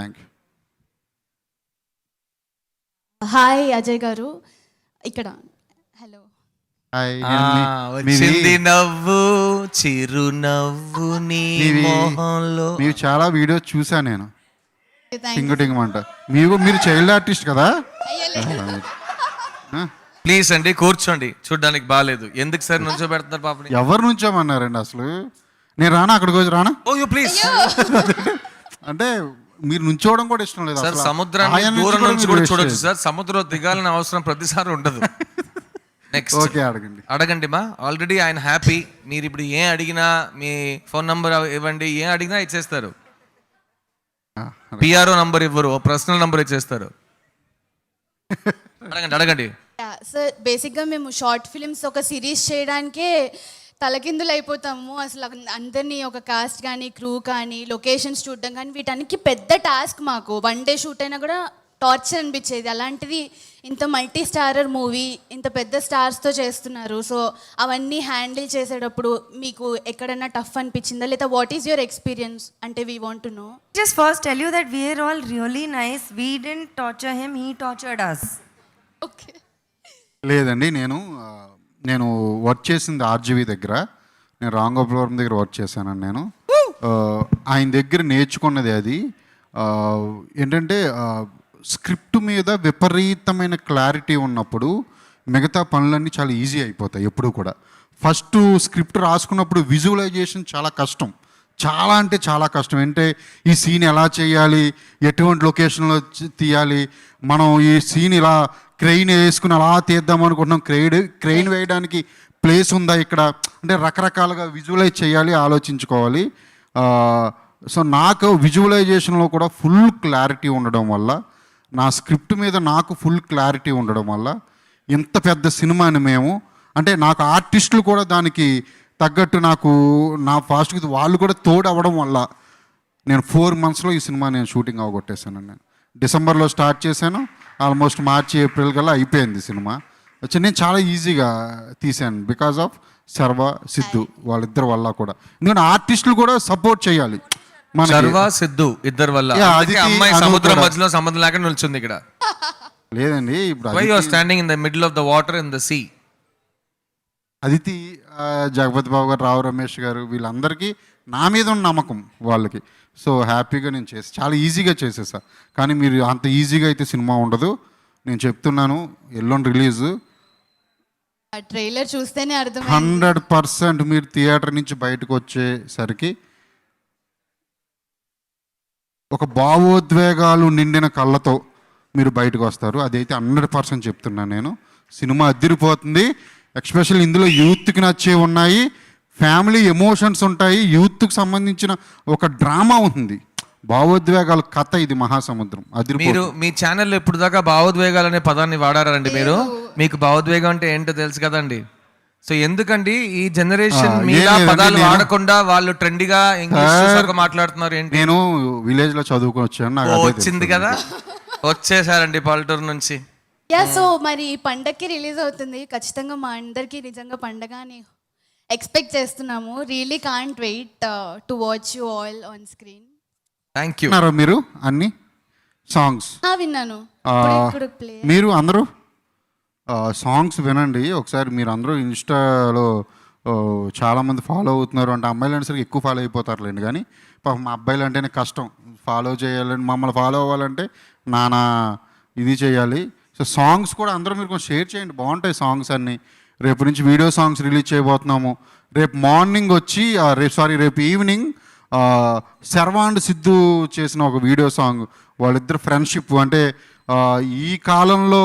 Hi Ajay గారు, ఇక్కడ హలో. వచ్చింది నవ్వు, చిరునవ్వు నీ మొహంలో. మీరు చాలా వీడియోస్ చూసాను నేను, టింగుటింగమంట. మీరు చైల్డ్ ఆర్టిస్ట్ కదా? ప్లీజ్ అండి కూర్చోండి, చూడ్డానికి బాగాలేదు. ఎందుకు సార్ నుంచో పెడుతున్నారు పాపని? ఎవరు నుంచోమన్నారండి అసలు? నేను రానా అక్కడికి వచ్చి రానా? ఓ యూ ప్లీజ్. అంటే మీరు నుంచోవడం కూడా ఇష్టం లేదు సార్, అసలు. సముద్రాన్ని ఆయన నుంచి దూరం నుంచి మీరు కూడా waste చూడొచ్చు చేయదు. సార్. సముద్రం దిగాలని అవసరం ప్రతిసారి ఉండదు. నెక్స్ట్ ఓకే, అడగండి మా. ఆల్రెడీ ఆయన హ్యాపీ. మీరు ఇప్పుడు ఏం అడిగినా, మీ ఫోన్ నంబర్ ఇవ్వండి, ఏం అడిగినా ఇచ్చేస్తారు. పిఆర్ఓ నంబర్ ఇవ్వరు, పర్సనల్ నంబర్ ఇచ్చేస్తారు. అడగండి. సార్, బేసిక్గా మేము షార్ట్ ఫిలిమ్స్ ఒక సిరీస్ చేయడానికే తలకిందులు అయిపోతాము. అసలు అందరినీ ఒక కాస్ట్ కానీ, క్రూ కానీ, లొకేషన్స్ చూడడం కానీ, వీటన్నికి పెద్ద టాస్క్ మాకు. 1 day షూట్ అయినా కూడా టార్చర్ అనిపించేది. అలాంటిది ఇంత మల్టీ స్టారర్ మూవీ, ఇంత పెద్ద స్టార్స్తో చేస్తున్నారు. సో అవన్నీ హ్యాండిల్ చేసేటప్పుడు మీకు ఎక్కడన్నా టఫ్ అనిపించిందా, లేదా వాట్ ఈస్ యువర్ ఎక్స్పీరియన్స్ అంటే we want to no. just first tell you that we are all really nice. We didn't torture him, he tortured us. Okay. లేదండి, నేను వర్క్ చేసింది ఆర్జీవి దగ్గర. నేను రాంగోపురం దగ్గర వర్క్ చేశానండి. నేను ఆయన దగ్గర నేర్చుకున్నది అది ఏంటంటే, స్క్రిప్ట్ మీద విపరీతమైన క్లారిటీ ఉన్నప్పుడు మిగతా పనులన్నీ చాలా ఈజీ అయిపోతాయి. ఎప్పుడు కూడా ఫస్ట్ స్క్రిప్ట్ రాసుకున్నప్పుడు విజువలైజేషన్ చాలా కష్టం, చాలా అంటే చాలా కష్టం. అంటే ఈ సీన్ ఎలా చేయాలి, ఎటువంటి లొకేషన్లో తీయాలి, మనం ఈ సీన్ ఇలా క్రెయిన్ వేసుకుని అలా తీద్దాం అనుకుంటున్నాం, క్రెయిన్ వేయడానికి ప్లేస్ ఉందా ఇక్కడ, అంటే రకరకాలుగా విజువలైజ్ చేయాలి, ఆలోచించుకోవాలి. సో నాకు విజువలైజేషన్లో కూడా ఫుల్ క్లారిటీ ఉండడం వల్ల, నా స్క్రిప్ట్ మీద నాకు ఫుల్ క్లారిటీ ఉండడం వల్ల ఇంత పెద్ద సినిమాని మేము అంటే నాకు ఆర్టిస్టులు కూడా దానికి తగ్గట్టు నాకు నా ఫాస్ట్గా వాళ్ళు కూడా తోడు అవ్వడం వల్ల నేను 4 monthsలో ఈ సినిమా నేను షూటింగ్ అవగొట్టేశాను. నేను డిసెంబర్లో స్టార్ట్ చేశాను, ఆల్మోస్ట్ మార్చి ఏప్రిల్ కల్లా అయిపోయింది సినిమా. నేను చాలా ఈజీగా తీశాను బికాజ్ ఆఫ్ శర్వ సిద్ధు వాళ్ళిద్దరి వల్ల కూడా. ఎందుకంటే ఆర్టిస్టులు కూడా సపోర్ట్ చేయాలి మనకి. శర్వ సిద్ధు ఇద్దరు వల్ల Yeah, అందుకే అదితి, అమ్మాయి అను సముద్రం కూడా. మధ్యలో సంబంధం లేక నిల్చుంది ఇక్కడ. లేదండి ఇప్పుడు why you are standing in the middle of the water in the sea. Aditi, Jagapathi Babu garu, Rao Ramesh గారు వీళ్ళందరికీ నా మీద ఉన్న నమ్మకం వాళ్ళకి. సో హ్యాపీగా నేను చాలా ఈజీగా చేసేసా. కానీ మీరు అంత ఈజీగా అయితే సినిమా ఉండదు. నేను చెప్తున్నాను, ఎల్లుండి రిలీజ్ ఆ ట్రైలర్ చూస్తేనే అర్థం 100% మీరు థియేటర్ నుంచి బయటకు వచ్చేసరికి ఒక భావోద్వేగాలు నిండిన కళ్ళతో మీరు బయటకు వస్తారు. అదైతే 100% చెప్తున్నాను నేను. సినిమా అదిరిపోతుంది. ఎస్పెషల్లీ ఇందులో యూత్కి నచ్చే ఉన్నాయి, ఫ్యామిలీ ఎమోషన్స్ ఉంటాయి, యూత్కి సంబంధించిన ఒక డ్రామా ఉంది, భావోద్వేగాల కథ ఇది మహాసముద్రం. మీరు అదిరిపోతుంది. మీ ఛానల్లో ఇప్పుడు దాకా భావోద్వేగాలు అనే పదాన్ని వాడారండి మీరు. మీకు భావోద్వేగం అంటే ఏంటో తెలుసు కదండి. సో ఎందుకండి ఈ జనరేషన్ మీద లేదండి, పదాలు నేను- వాడకుండా వాళ్ళు ట్రెండీగా ఇంగ్లీష్ మాట్లాడుతున్నారు ఏంటి? నేను విలేజ్లో చదువుకొని వచ్చాను, నాకు అదే వచ్చింది తెలుసు. కదా, వచ్చేసారండి పల్లెటూరు నుంచి. యా. సో మరి ఈ పండగకి రిలీజ్ అవుతుంది, ఖచ్చితంగా మా అందరికీ నిజంగా పండగ అని ఎక్స్పెక్ట్ చేస్తున్నాము. Really can't wait to watch you all on screen. Thank you. విన్నారా మీరు అన్ని సాంగ్స్? విన్నాను. ఇప్పుడు ప్లే మీరు అందరూ సాంగ్స్ వినండి ఒకసారి. మీరు అందరూ ఇన్స్టాలో చాలామంది ఫాలో అవుతున్నారు అంటే అమ్మాయిలు అంటే సరికి ఎక్కువ ఫాలో అయిపోతారులేండి. కానీ పాపం మా అబ్బాయిలు అంటేనే కష్టం ఫాలో చేయాలని. మమ్మల్ని ఫాలో అవ్వాలంటే నానా ఇది చేయాలి. సో సాంగ్స్ కూడా అందరూ మీరు కొంచెం షేర్ చేయండి, బాగుంటాయి సాంగ్స్ అన్నీ. రేపు నుంచి వీడియో సాంగ్స్ రిలీజ్ చేయబోతున్నాము. రేపు మార్నింగ్ వచ్చి రేపు ఈవినింగ్ శర్వ అండ్ సిద్ధు చేసిన ఒక వీడియో సాంగ్, వాళ్ళిద్దరు ఫ్రెండ్షిప్ అంటే ఈ కాలంలో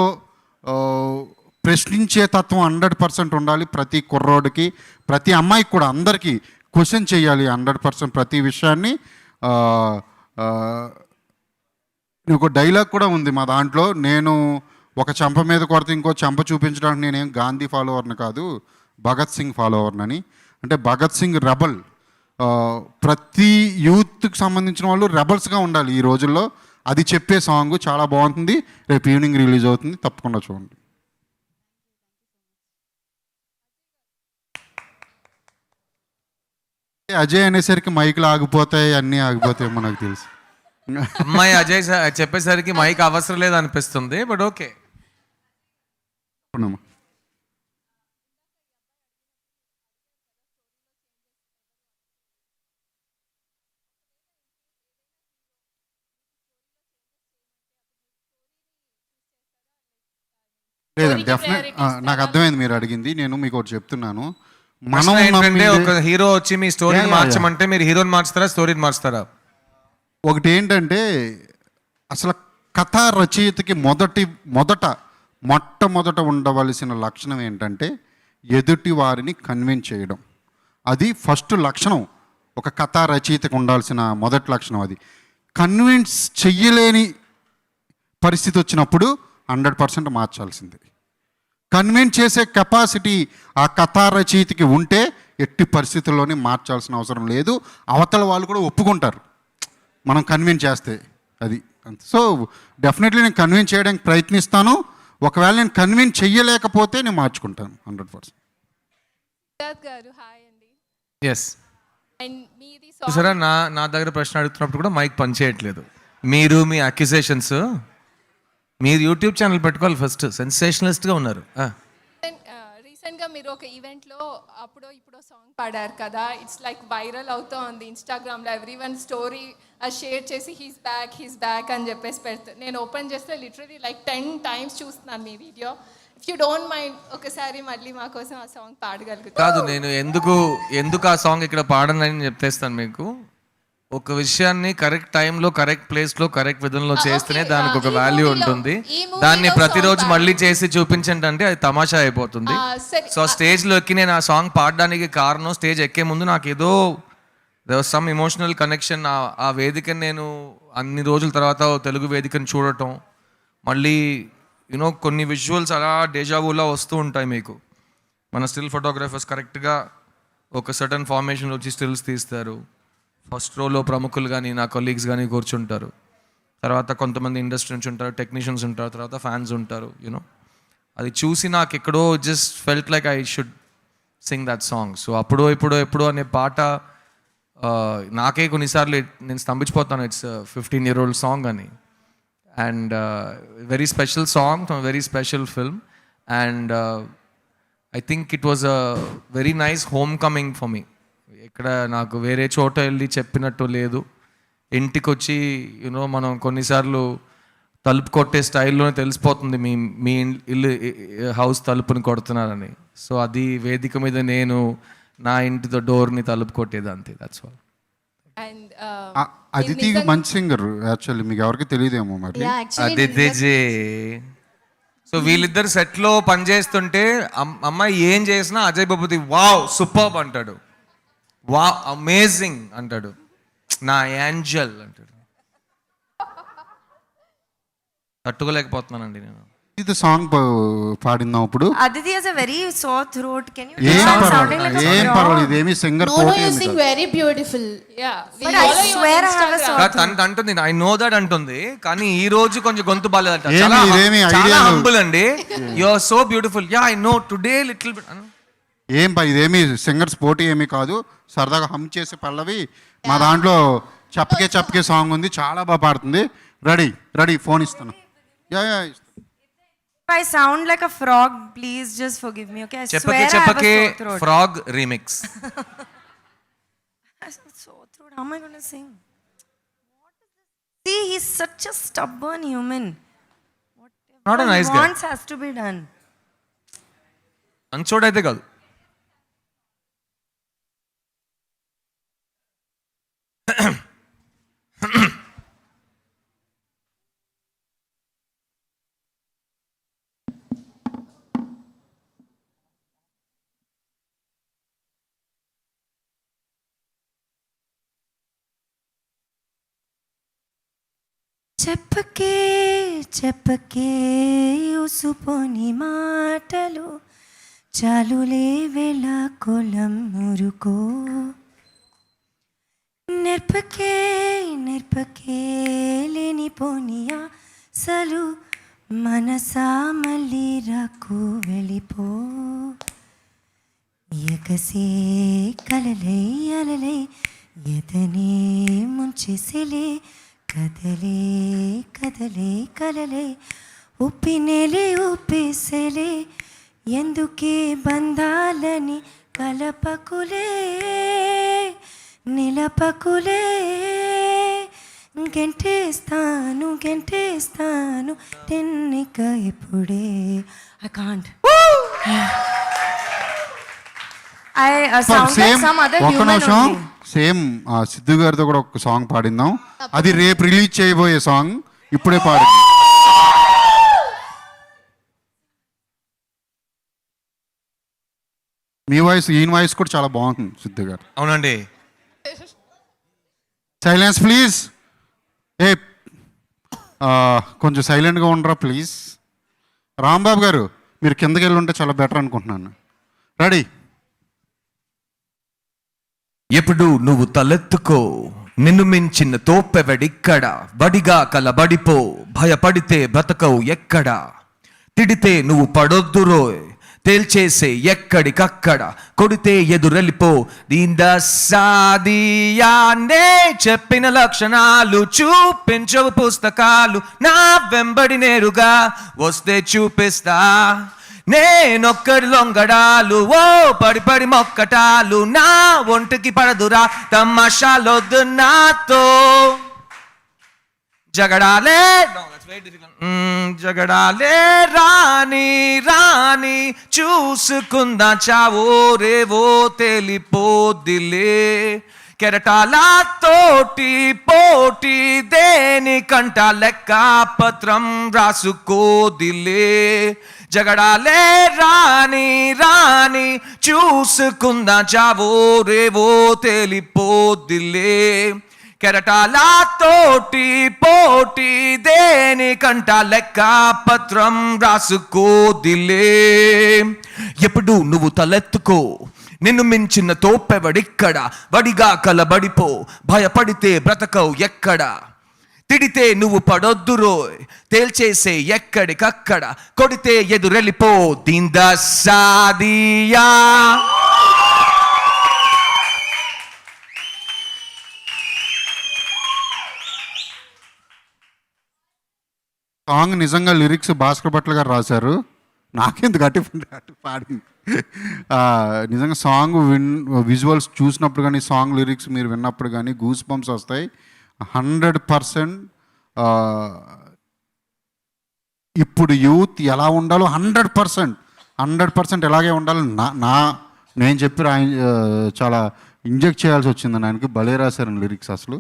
ప్రశ్నించే తత్వం 100% ఉండాలి ప్రతి కుర్రోడికి, ప్రతి అమ్మాయికి కూడా, అందరికీ క్వశ్చన్ చేయాలి 100% ప్రతి విషయాన్ని. ఒక డైలాగ్ కూడా ఉంది మా దాంట్లో, నేను ఒక చెంప మీద కొడితే ఇంకో చెంప చూపించడానికి నేనేం గాంధీ ఫాలోవర్ని కాదు, భగత్ సింగ్ ఫాలోవర్నని. అంటే భగత్ సింగ్ రెబల్. ప్రతి యూత్కి సంబంధించిన వాళ్ళు రెబల్స్గా ఉండాలి ఈ రోజుల్లో. అది చెప్పే సాంగ్ చాలా బాగుంటుంది. రేపు ఈవినింగ్ రిలీజ్ అవుతుంది, తప్పకుండా చూడండి. అజయ్ అనేసరికి మైకులు ఆగిపోతాయి, అన్నీ ఆగిపోతాయి మనకు తెలుసు. అమ్మాయి అజయ్ చెప్పేసరికి మైక్ అవసరం లేదు అనిపిస్తుంది, బట్ ఓకే. లేదండి, డెఫినెట్ నాకు అర్థమైంది మీరు అడిగింది. నేను మీకు ఒకటి చెప్తున్నాను. మనం మనం ఏంటంటే నమ్మిందే- ఒక హీరో వచ్చి మీ స్టోరీని Yeah, yeah, మార్చమంటే మీరు హీరోని మార్చుతారా, స్టోరీని మార్చుతారా? ఒకటి ఏంటంటే అసలు కథా రచయితకి మొట్టమొదట ఉండవలసిన లక్షణం ఏంటంటే ఎదుటి వారిని కన్విన్స్ చేయడం. అది ఫస్ట్ లక్షణం, ఒక కథా రచయితకు ఉండాల్సిన మొదటి లక్షణం అది. కన్విన్స్ చెయ్యలేని పరిస్థితి వచ్చినప్పుడు 100% మార్చాల్సిందే. కన్విన్స్ చేసే కెపాసిటీ ఆ కథా రచయితకి ఉంటే ఎట్టి పరిస్థితుల్లోనే మార్చాల్సిన అవసరం లేదు. అవతల వాళ్ళు కూడా ఒప్పుకుంటారు మనం కన్విన్స్ చేస్తే. అది సో డెఫినెట్లీ నేను కన్విన్స్ చేయడానికి ప్రయత్నిస్తాను. ఒకవేళ నేను కన్విన్స్ చెయ్యలేకపోతే నేను మార్చుకుంటాను 100%. గారు హాయ్ అండి. ఎస్. అండ్ మీది చూసారా, నా దగ్గర ప్రశ్న అడుగుతున్నప్పుడు కూడా మైక్ పనిచేయట్లేదు. మీరు మీ అక్యుజేషన్స్, మీరు యూట్యూబ్ ఛానల్ పెట్టుకోవాలి ఫస్ట్. సెన్సేషనలిస్ట్గా ఉన్నారు. రీసెంట్గా మీరు ఒక ఈవెంట్లో అప్పుడో ఇప్పుడో సాంగ్ పాడారు కదా, ఇట్స్ లైక్ వైరల్ అవుతూ ఉంది ఇన్స్టాగ్రామ్లో. ఎవ్రీవన్ స్టోరీ షేర్ చేసి హీస్ బ్యాక్ అని చెప్పేసి పెడతారు. నేను ఓపెన్ చేస్తే లిటరలీ లైక్ 10 times చూస్తున్నాను మీ video. If you don't mind ఒకసారి మళ్ళీ మా కోసం ఆ సాంగ్ పాడగలుగుతారు? కాదు, నేను ఎందుకు ఆ సాంగ్ ఇక్కడ పాడనని చెప్తేస్తాను మీకు. ఒక విషయాన్ని కరెక్ట్ టైంలో, కరెక్ట్ ప్లేస్లో, కరెక్ట్ విధంలో చేస్తేనే దానికి ఒక వాల్యూ ఉంటుంది. దాన్ని ప్రతిరోజు మళ్ళీ చేసి చూపించండి అంటే అది తమాషా అయిపోతుంది. సో స్టేజ్లో ఎక్కి నేను ఆ సాంగ్ పాడడానికి కారణం, స్టేజ్ ఎక్కే ముందు నాకు ఏదో సమ్ ఎమోషనల్ కనెక్షన్. ఆ వేదికని నేను అన్ని రోజుల తర్వాత తెలుగు వేదికను చూడటం, మళ్ళీ యూనో కొన్ని విజువల్స్ అలా డేజావూలా వస్తూ ఉంటాయి మీకు. మన స్టిల్ ఫోటోగ్రాఫర్స్ కరెక్ట్గా ఒక సర్టన్ ఫార్మేషన్ వచ్చి స్టిల్స్ తీస్తారు. ఫస్ట్ రోలో ప్రముఖులు కానీ నా కొలీగ్స్ కానీ కూర్చుంటారు. తర్వాత కొంతమంది ఇండస్ట్రీ నుంచి ఉంటారు, టెక్నీషియన్స్ ఉంటారు, తర్వాత ఫ్యాన్స్ ఉంటారు. యూనో అది చూసి నాకు ఎక్కడో just felt like I should Singh that song. So ఎప్పుడో అనే పాట నాకే కొన్నిసార్లు నేను స్తంభించిపోతాను. ఇట్స్ 15-year-old సాంగ్ అని. And very special song, very special film. And I think it was a very nice home coming for me. ఇక్కడ నాకు వేరే చోట వెళ్ళి చెప్పినట్టు లేదు. ఇంటికి వచ్చి యూనో మనం కొన్నిసార్లు తలుపు కొట్టే స్టైల్లోనే తెలిసిపోతుంది మీ ఇల్లు హౌస్ తలుపుని కొడుతున్నారని. సో అది వేదిక మీద నేను నా ఇంటితో డోర్ని తలుపు కొట్టేది అంతే. That's all. అండ్ అదితి మంచి సింగర్ యాక్చువల్లీ, మీకు ఎవరికి తెలియదేమో మరి. అదితి. సో వీళ్ళిద్దరు సెట్లో పనిచేస్తుంటే అమ్మాయి ఏం చేసినా అజయ్ బాబుది వావ్ సూపర్బ్ అంటాడు, వావ్ అమేజింగ్ అంటాడు, నా యాంజల్ అంటాడు. తట్టుకోలేకపోతున్నానండి నేను. ఇది సాంగ్ పాడిందాం ఇప్పుడు. Aditi has a very sore throat. Can you ఏం stop sounding like a frog? పర్వాలేదు, ఏమి singer No, you sing very beautiful. yeah, But I swear I have a sore throat. తను అంటుంది ఐ నో దట్ అంటుంది, కానీ ఈ రోజు కొంచెం గొంతు బాగాలేదంట. ఏమి, ఇదేమి చాలా idea లేదు. హంబుల్ అండి. You are so beautiful. Yeah I know today little bit. ఏం బా, ఇదేమి సింగర్స్ పోటీ ఏమీ కాదు, సరదాగా హమ్ చేసే పల్లవి. మా దాంట్లో చప్పకే సాంగ్ ఉంది, చాలా బాగా పాడుతుంది. రెడీ ఫోన్ ఇస్తాను. Yeah If I sound like a frog, please just forgive me, okay? I swear I have a చెప్పకే sore throat. Frog remix. I have a sore throat. How am I going to sing? See, he's such a stubborn human. Not a nice What he guy. wants has to be done. అంచోడైతే కాదు. చెప్పకే ఉసుపోని మాటలు చాలులే వేళ కొలం మురుకో. నెర్పకే లేనిపోని ఆశలు మనసా మళ్ళీ రాకు వెళ్ళిపో. ఎగసే కలలై అలలై ఎదనే ముంచేసేలే కదలే ఉప్పేసేలే ఎందుకే బంధాలని కలపకులే నిలపకులే. గెంటేస్తాను తెన్నిక ఇప్పుడే. I can't. I sound like some other ఒక్క human నిమిషం, only. సేమ్ సిద్ధు గారితో కూడా ఒక సాంగ్ పాడిందాం. అది రేపు రిలీజ్ చేయబోయే సాంగ్, ఇప్పుడే పాడింది. మీ వాయిస్, ఈయన వాయిస్ కూడా చాలా బాగుంటుంది సిద్ధు గారు. అవునండి. Silence please. ఏ కొంచెం సైలెంట్గా ఉండరా ప్లీజ్. రాంబాబు గారు మీరు కిందకి వెళ్ళి ఉంటే చాలా బెటర్ అనుకుంటున్నాను. రెడీ. ఎప్పుడు నువ్వు తలెత్తుకో, నిన్ను మించిన తోపెవడిక్కడ, బడిగా కలబడిపో, భయపడితే బ్రతకవు ఎక్కడ, తిడితే నువ్వు పడొద్దురోయ్, తేల్చేసే ఎక్కడికక్కడ, కొడితే ఎదురెళ్ళిపో. దీందాసాదియానే చెప్పిన లక్షణాలు చూపించవు పుస్తకాలు, నా వెంబడి నేరుగా వస్తే చూపిస్తా. నేనొక్కడి లొంగడాలు, ఓ పడి మొక్కటాలు, నా ఒంటికి పడదురా తమాషాలొద్దు నాతో. జగడాలే రాని చూసుకుందా చావో రేవో తేలిపోదిలే. కెరటాలతోటి పోటీ దేనికంట లెక్క పత్రం రాసుకోదిలే. జగడాలే రాని చూసుకుందా చావో రేవో తేలిపోదిలే. కెరటాలతోటి పోటీ దేనికంట లెక్క పత్రం రాసుకోదిలే. ఎప్పుడు నువ్వు తలెత్తుకో, నిన్ను మించిన తోపెవడిక్కడ, వడిగా కలబడిపో, భయపడితే బ్రతకవు ఎక్కడ. తిడితే నువ్వు పడొద్దు రోయ్, తేల్చేసే ఎక్కడికక్కడ, కొడితే ఎదురెళ్ళిపో దీందా సాదియా. సాంగ్ నిజంగా లిరిక్స్ భాస్కర్ భట్ల గారు రాశారు. నాకెందుకు అటు పాడింది. నిజంగా సాంగ్ విజువల్స్ చూసినప్పుడు కానీ, సాంగ్ లిరిక్స్ మీరు విన్నప్పుడు కానీ గూస్ బంప్స్ వస్తాయి. 100% ఇప్పుడు యూత్ ఎలా ఉండాలో 100% ఎలాగే ఉండాలో నేను చెప్పి చాలా ఇంజెక్ట్ చేయాల్సి వచ్చింది. ఆయనకి భలే రాశారు లిరిక్స్. అసలు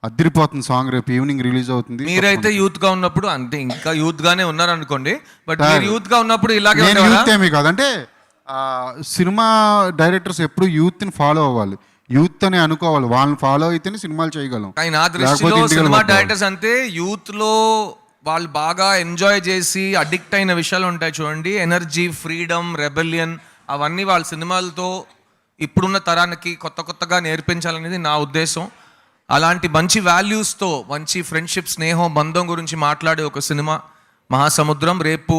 అదిరిపోతుంది సాంగ్. రేపు ఈవినింగ్ రిలీజ్ అవుతుంది. మీరైతే యూత్ గా ఉన్నప్పుడు అంతే, ఇంకా యూత్ గానే ఉన్నారు అనుకోండి. బట్ మీరు యూత్ గా ఉన్నప్పుడు ఇలాగే యూత్ ఏమీ కాదంటే సినిమా డైరెక్టర్స్ ఎప్పుడు యూత్ ని ఫాలో అవ్వాలి, యూత్ అని అనుకోవాలి. వాళ్ళని ఫాలో అయితేనే సినిమాలు చేయగలం. కానీ నా దృష్టిలో సినిమా డైరెక్టర్స్ అంతే, యూత్ లో వాళ్ళు బాగా ఎంజాయ్ చేసి అడిక్ట్ అయిన విషయాలు ఉంటాయి చూడండి, ఎనర్జీ, ఫ్రీడమ్, రెబెలియన్, అవన్నీ వాళ్ళ సినిమాలతో ఇప్పుడున్న తరానికి కొత్తగా నేర్పించాలనేది నా ఉద్దేశం. అలాంటి మంచి వాల్యూస్తో, మంచి ఫ్రెండ్షిప్, స్నేహం, బంధం గురించి మాట్లాడే ఒక సినిమా మహాసముద్రం. రేపు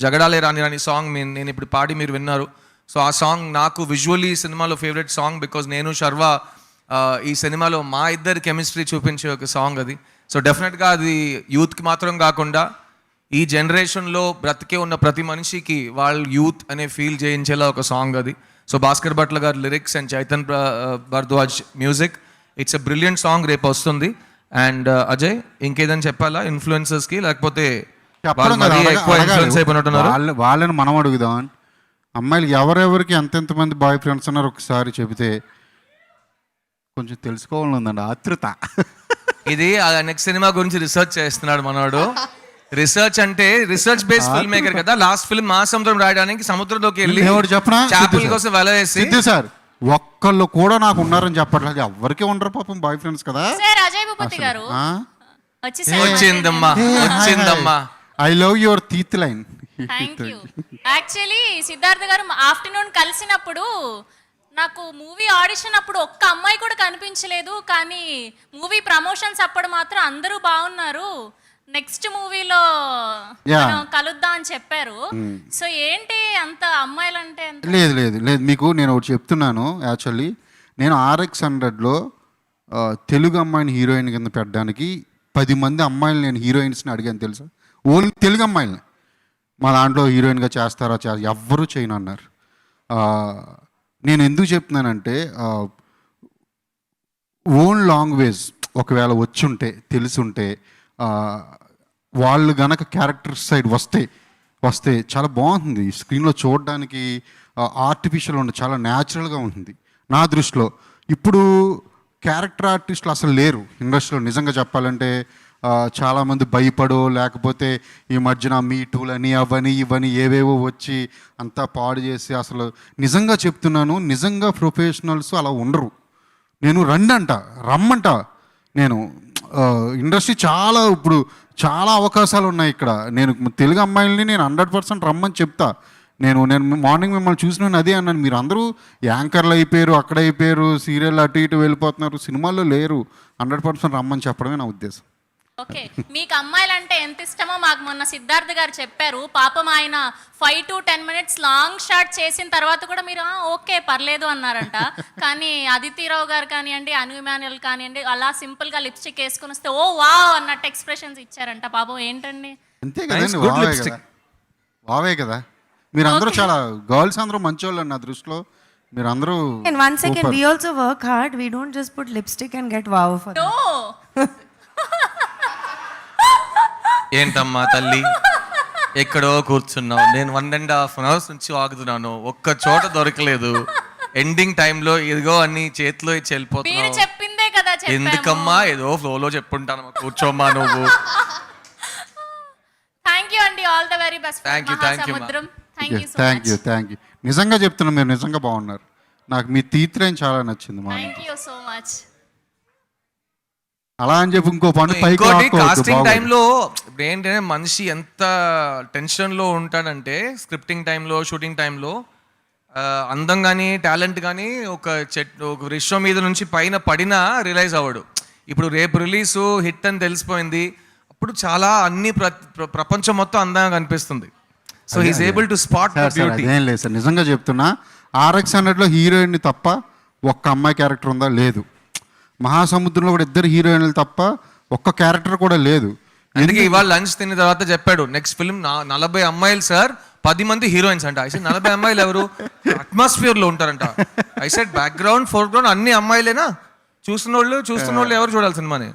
జగడాలే రాని రాని సాంగ్ నేను ఇప్పుడు పాడి మీరు విన్నారు. సో ఆ సాంగ్ నాకు విజువల్లీ సినిమాలో ఫేవరెట్ సాంగ్. బికాజ్ నేను శర్వ ఈ సినిమాలో మా ఇద్దరి కెమిస్ట్రీ చూపించే ఒక సాంగ్ అది. సో డెఫినెట్గా అది యూత్కి మాత్రం కాకుండా ఈ జనరేషన్లో బ్రతికే ఉన్న ప్రతి మనిషికి వాళ్ళు యూత్ అనే ఫీల్ చేయించేలా ఒక సాంగ్ అది. సో భాస్కర్ భట్ల గారు lyrics and Chaitan Bharadwaj music. It's a brilliant song. రేపు వస్తుంది. అండ్ అజయ్, ఇంకేదని చెప్పాలా ఇన్ఫ్లుయెన్సర్స్కి, లేకపోతే వాళ్ళని మనం అడుగుదాం. అమ్మాయిలు ఎవరెవరికి ఎంతెంతమంది బాయ్ ఫ్రెండ్స్ ఉన్నారు ఒకసారి చెబితే కొంచెం తెలుసుకోవాలని ఉందండి ఆతృత. ఇది నెక్స్ట్ సినిమా గురించి రీసెర్చ్ చేస్తున్నాడు మనవాడు. రిసర్చ్ అంటే రిసర్చ్ బేస్డ్ ఫిల్మ్ మేకర్ కదా. లాస్ట్ ఫిల్మ్ మహాసముద్రం రాయడానికి సముద్రంలోకి వెళ్ళి చెప్పనా చేపల కోసం వల వేసి. సార్ ఒక్కళ్ళు కూడా నాకు ఉన్నారని చెప్పట్లేదు. ఎవరికి ఉండరు పాపం బాయ్ ఫ్రెండ్స్ కదా. వచ్చిందమ్మా. I love your teeth line. Thank you. Actually Siddharth గారు ఆఫ్టర్నూన్ కలిసినప్పుడు నాకు మూవీ ఆడిషన్ అప్పుడు ఒక్క అమ్మాయి కూడా కనిపించలేదు, కానీ మూవీ ప్రమోషన్స్ అప్పుడు మాత్రం అందరూ బాగున్నారు, నెక్స్ట్ మూవీలో కలుద్దాం అని చెప్పారు. సో ఏంటి అంత అమ్మాయిలు అంటే? లేదు మీకు నేను ఒకటి చెప్తున్నాను. యాక్చువల్లీ నేను RX100లో తెలుగు అమ్మాయిని హీరోయిన్ కింద పెట్టడానికి 10 మంది అమ్మాయిలు నేను హీరోయిన్స్ని అడిగాను తెలుసా. ఓన్లీ తెలుగు అమ్మాయిలని మా దాంట్లో హీరోయిన్గా చేస్తారా ఎవ్వరూ చేయను అన్నారు. నేను ఎందుకు చెప్తున్నానంటే ఓన్ లాంగ్వేజ్ ఒకవేళ వచ్చుంటే తెలుసుంటే వాళ్ళు గనక క్యారెక్టర్ సైడ్ వస్తే చాలా బాగుంటుంది. స్క్రీన్లో చూడడానికి ఆర్టిఫిషియల్ ఉంటుంది, చాలా న్యాచురల్గా ఉంటుంది నా దృష్టిలో. ఇప్పుడు క్యారెక్టర్ ఆర్టిస్టులు అసలు లేరు ఇండస్ట్రీలో. నిజంగా చెప్పాలంటే చాలామంది భయపడో లేకపోతే ఈ మధ్యన మీటూలని అవని ఇవని ఏవేవో వచ్చి అంతా పాడు చేసి, అసలు నిజంగా చెప్తున్నాను, నిజంగా ప్రొఫెషనల్స్ అలా ఉండరు. నేను రమ్మంట. నేను ఇండస్ట్రీ ఇప్పుడు చాలా అవకాశాలు ఉన్నాయి ఇక్కడ. నేను తెలుగు అమ్మాయిలని నేను 100% రమ్మని చెప్తా. నేను మార్నింగ్ మిమ్మల్ని చూసిన అదే అన్నాను. మీరు అందరూ యాంకర్లు అయిపోయారు, అక్కడ అయిపోయారు, సీరియల్ అటు ఇటు వెళ్ళిపోతున్నారు, సినిమాల్లో లేరు. 100% రమ్మని చెప్పడమే నా ఉద్దేశం. ఓకే, మీకు అమ్మాయిలు అంటే ఎంత ఇష్టమో మాకు మొన్న సిద్ధార్థ్ గారు చెప్పారు. పాపం ఆయన 5 to 10 minutes లాంగ్ షాట్ చేసిన తర్వాత కూడా మీరు ఓకే పర్లేదు అన్నారంట. కానీ అదితిరావు గారు కానివ్వండి, అను ఇమాన్యుయల్ కానివ్వండి, అలా సింపుల్గా లిప్స్టిక్ వేసుకుని వస్తే ఓ వావ్ అన్నట్టు ఎక్స్ప్రెషన్స్ ఇచ్చారంట. పాపం ఏంటండి? అంతే కదండి, వావే కదా. మీరు అందరూ చాలా గర్ల్స్ అందరూ మంచోళ్ళు నా దృష్టిలో. మీరు అందరూ. And one second, we also work hard. We don't just put lipstick and get wow for that. No. ఏంటమ్మా తల్లి, ఎక్కడో కూర్చున్నావు. నేను 1.5 hours నుంచి ఆగుతున్నాను, ఒక్క చోట దొరకలేదు. ఎండింగ్ టైంలో ఇదిగో అన్ని చేతిలో ఇచ్చి వెళ్ళిపోతున్నావు. చెప్పిందే కదా. ఎందుకమ్మా, ఏదో ఫ్లోలో చెప్పుంటాను. కూర్చోమ్మా నువ్వు. థ్యాంక్ యూ అండి, all the very best. Thank you. నిజంగా చెప్తున్నా, మీరు నిజంగా బాగున్నారు. నాకు మీ టీత్ లైన్ చాలా నచ్చింది. Thank you so much. అలా అని చెప్పి ఇంకో పండు పైకి ఇంకోటి లాక్కోవద్దు, కాస్టింగ్ బాగోదు. టైంలో ఏంటంటే మనిషి ఎంత టెన్షన్లో ఉంటాడంటే స్క్రిప్టింగ్ టైంలో షూటింగ్ టైంలో అందం కానీ టాలెంట్ కానీ ఒక విశ్వం మీద నుంచి పైన పడినా రియలైజ్ అవ్వడు. ఇప్పుడు రేపు రిలీజు హిట్ అని తెలిసిపోయింది, అప్పుడు చాలా అన్ని ప్రపంచం మొత్తం అందంగా కనిపిస్తుంది. So he's able to spot the sir, sir, beauty. అదేం లేదు సార్, నిజంగా చెప్తున్నా. RX 100లో హీరోయిన్ తప్ప ఒక్క అమ్మాయి క్యారెక్టర్ ఉందా? లేదు. మహాసముద్రంలో కూడా 2 హీరోయిన్లు తప్ప ఒక్క క్యారెక్టర్ కూడా లేదు. అందుకే ఇవాళ లంచ్ తిన్న తర్వాత చెప్పాడు నెక్స్ట్ ఫిల్మ్ 40 అమ్మాయిలు సార్, 10 మంది హీరోయిన్స్ అంట. ఐ సెడ్ 40 అమ్మాయిలు ఎవరు? అట్మాస్ఫియర్ లో ఉంటారంట. ఐ సెడ్ బ్యాక్గ్రౌండ్ ఫోర్గ్రౌండ్ అన్ని అమ్మాయిలేనా? చూస్తున్న వాళ్ళు ఎవరు చూడాలి సినిమాని?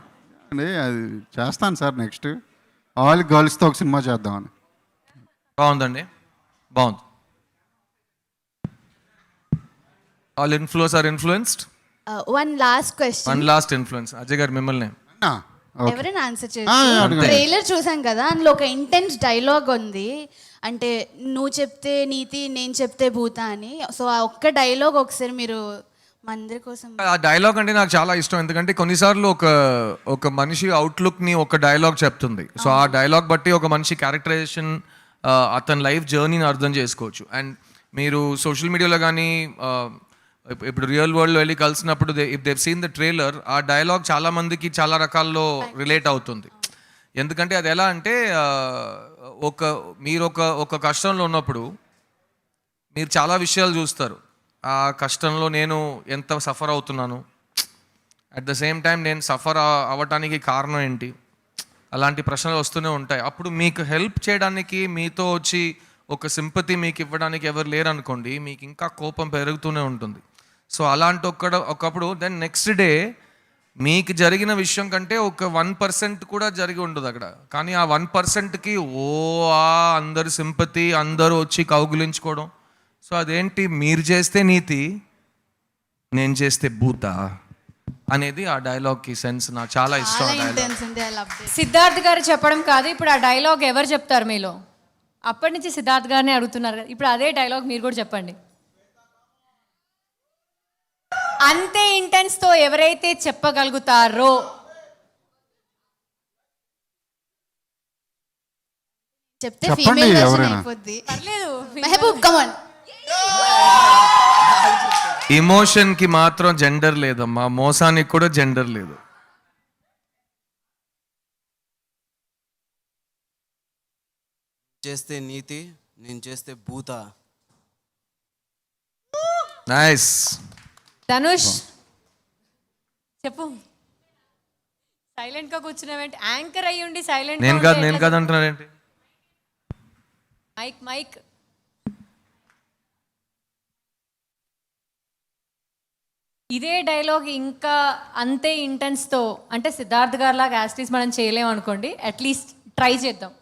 అది చేస్తాను సార్, నెక్స్ట్ ఆల్ గర్ల్స్తో ఒక సినిమా చేద్దామని. బాగుందండి, బాగుంది. All influence are influenced. One last question. One last influence Ajay garu మిమ్మల్ని. ఎవరైనా ఆన్సర్ చేయొచ్చు. ట్రైలర్ చూసాం కదా, అందులో ఒక ఇంటెన్స్ డైలాగ్ ఉంది, అంటే నువ్వు చెప్తే నీతి నేను చెప్తే భూత అని. సో ఆ ఒక్క డైలాగ్ ఒకసారి మీరు మా అందరి కోసం. ఆ డైలాగ్ అంటే నాకు చాలా ఇష్టం, ఎందుకంటే కొన్నిసార్లు ఒక మనిషి అవుట్లుక్ని ఒక డైలాగ్ చెప్తుంది. సో ఆ డైలాగ్ బట్టి ఒక మనిషి క్యారెక్టరైజేషన్, అతని లైఫ్ జర్నీని అర్థం చేసుకోవచ్చు. అండ్ మీరు సోషల్ మీడియాలో కానీ ఇప్పుడు రియల్ వరల్డ్లో వెళ్ళి కలిసినప్పుడు if they've seen the trailer, ఆ డైలాగ్ చాలా మందికి చాలా రకాల్లో రిలేట్ అవుతుంది. ఎందుకంటే అది ఎలా అంటే మీరు ఒక కష్టంలో ఉన్నప్పుడు మీరు చాలా విషయాలు చూస్తారు. ఆ కష్టంలో నేను ఎంత సఫర్ అవుతున్నాను, అట్ ద సేమ్ టైం నేను సఫర్ అవ్వటానికి కారణం ఏంటి, అలాంటి ప్రశ్నలు వస్తూనే ఉంటాయి. అప్పుడు మీకు హెల్ప్ చేయడానికి, మీతో వచ్చి ఒక సింపతి మీకు ఇవ్వడానికి ఎవరు లేరనుకోండి, మీకు ఇంకా కోపం పెరుగుతూనే ఉంటుంది. సో అలాంటి ఒకప్పుడు దెన్ నెక్స్ట్ డే మీకు జరిగిన విషయం కంటే ఒక 1% కూడా జరిగి ఉండదు అక్కడ. కానీ ఆ 1%కి అందరు సింపతి, అందరూ వచ్చి కౌగులించుకోవడం. సో అదేంటి, మీరు చేస్తే నీతి, నేను చేస్తే భూత అనేది ఆ డైలాగ్కి సెన్స్. నాకు చాలా ఇష్టం ఆ డైలాగ్. సిద్ధార్థ్ గారు చెప్పడం కాదు, ఇప్పుడు ఆ డైలాగ్ ఎవరు చెప్తారు మీలో? అప్పటి నుంచి సిద్ధార్థ్ గారిని అడుగుతున్నారు కదా, ఇప్పుడు అదే డైలాగ్ మీరు కూడా చెప్పండి. అంతే ఇంటెన్స్తో ఎవరైతే చెప్పగలుగుతారో, చెప్తే చెప్పండి ఫీమేల్ వర్షన్ ఎవరైనా. అయిపోద్ది. పర్లేదు. మెహబూబ్ కమాన్. ఎమోషన్కి మాత్రం జెండర్ లేదమ్మా, మోసానికి కూడా జెండర్ లేదు. చేస్తే నీతి, నేను చేస్తే భూత. నైస్. ధనుష్ చెప్పు. సైలెంట్ గా కూర్చున్నావేంటి? యాంకర్ అయ్యి ఉండి సైలెంట్. నేను కాదు అంటున్నారేంటి? మైక్ ఇదే డైలాగ్ ఇంకా అంతే ఇంటెన్స్తో, అంటే సిద్ధార్థ్ గారు లాగా యాస్టీస్ మనం చేయలేము అనుకోండి, అట్లీస్ట్ ట్రై చేద్దాం.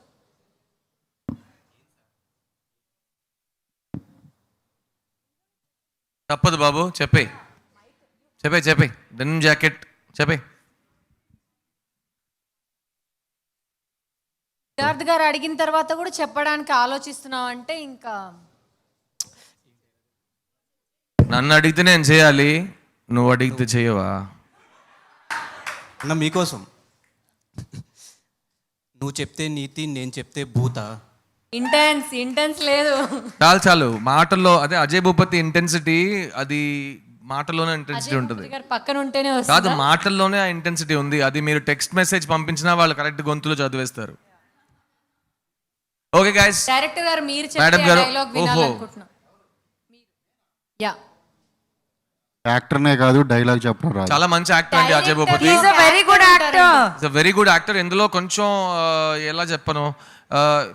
తప్పదు బాబు, చెప్పే డెనిమ్ జాకెట్ చెప్పే. సిద్ధార్థ్ గారు అడిగిన తర్వాత కూడా చెప్పడానికి ఆలోచిస్తున్నావు అంటే ఇంకా నన్ను అడిగితే నేను చేయాలి, నువ్వు అడిగితే చేయవా? అన్న మీకోసం, నువ్వు చెప్తే నీతి, నేను చెప్తే భూత. ఇంటెన్స్ లేదు. చాలు మాటల్లో అదే అజయ్ భూపతి ఇంటెన్సిటీ, అది మాటల్లోనే ఇంటెన్సిటీ ఉంటుంది. పక్కన ఉంటేనే కాదు, వస్తుందా? మాటల్లోనే ఆ ఇంటెన్సిటీ ఉంది. అది మీరు టెక్స్ట్ మెసేజ్ పంపించినా వాళ్ళు కరెక్ట్ గొంతులో చదివేస్తారు. ఓకే గైస్, డైరెక్టర్ గారు మీరు మేడం చెప్పే గారు, డైలాగ్ ఓహో. వినాలనుకుంటున్నాం. యా, యాక్టర్నే కాదు, డైలాగ్ చెప్పడం రాదు. చాలా మంచి యాక్టర్ అండి Ajay Bhupathi. Is a very good actor. It's a very good actor. ఇందులో కొంచెం ఎలా చెప్పను,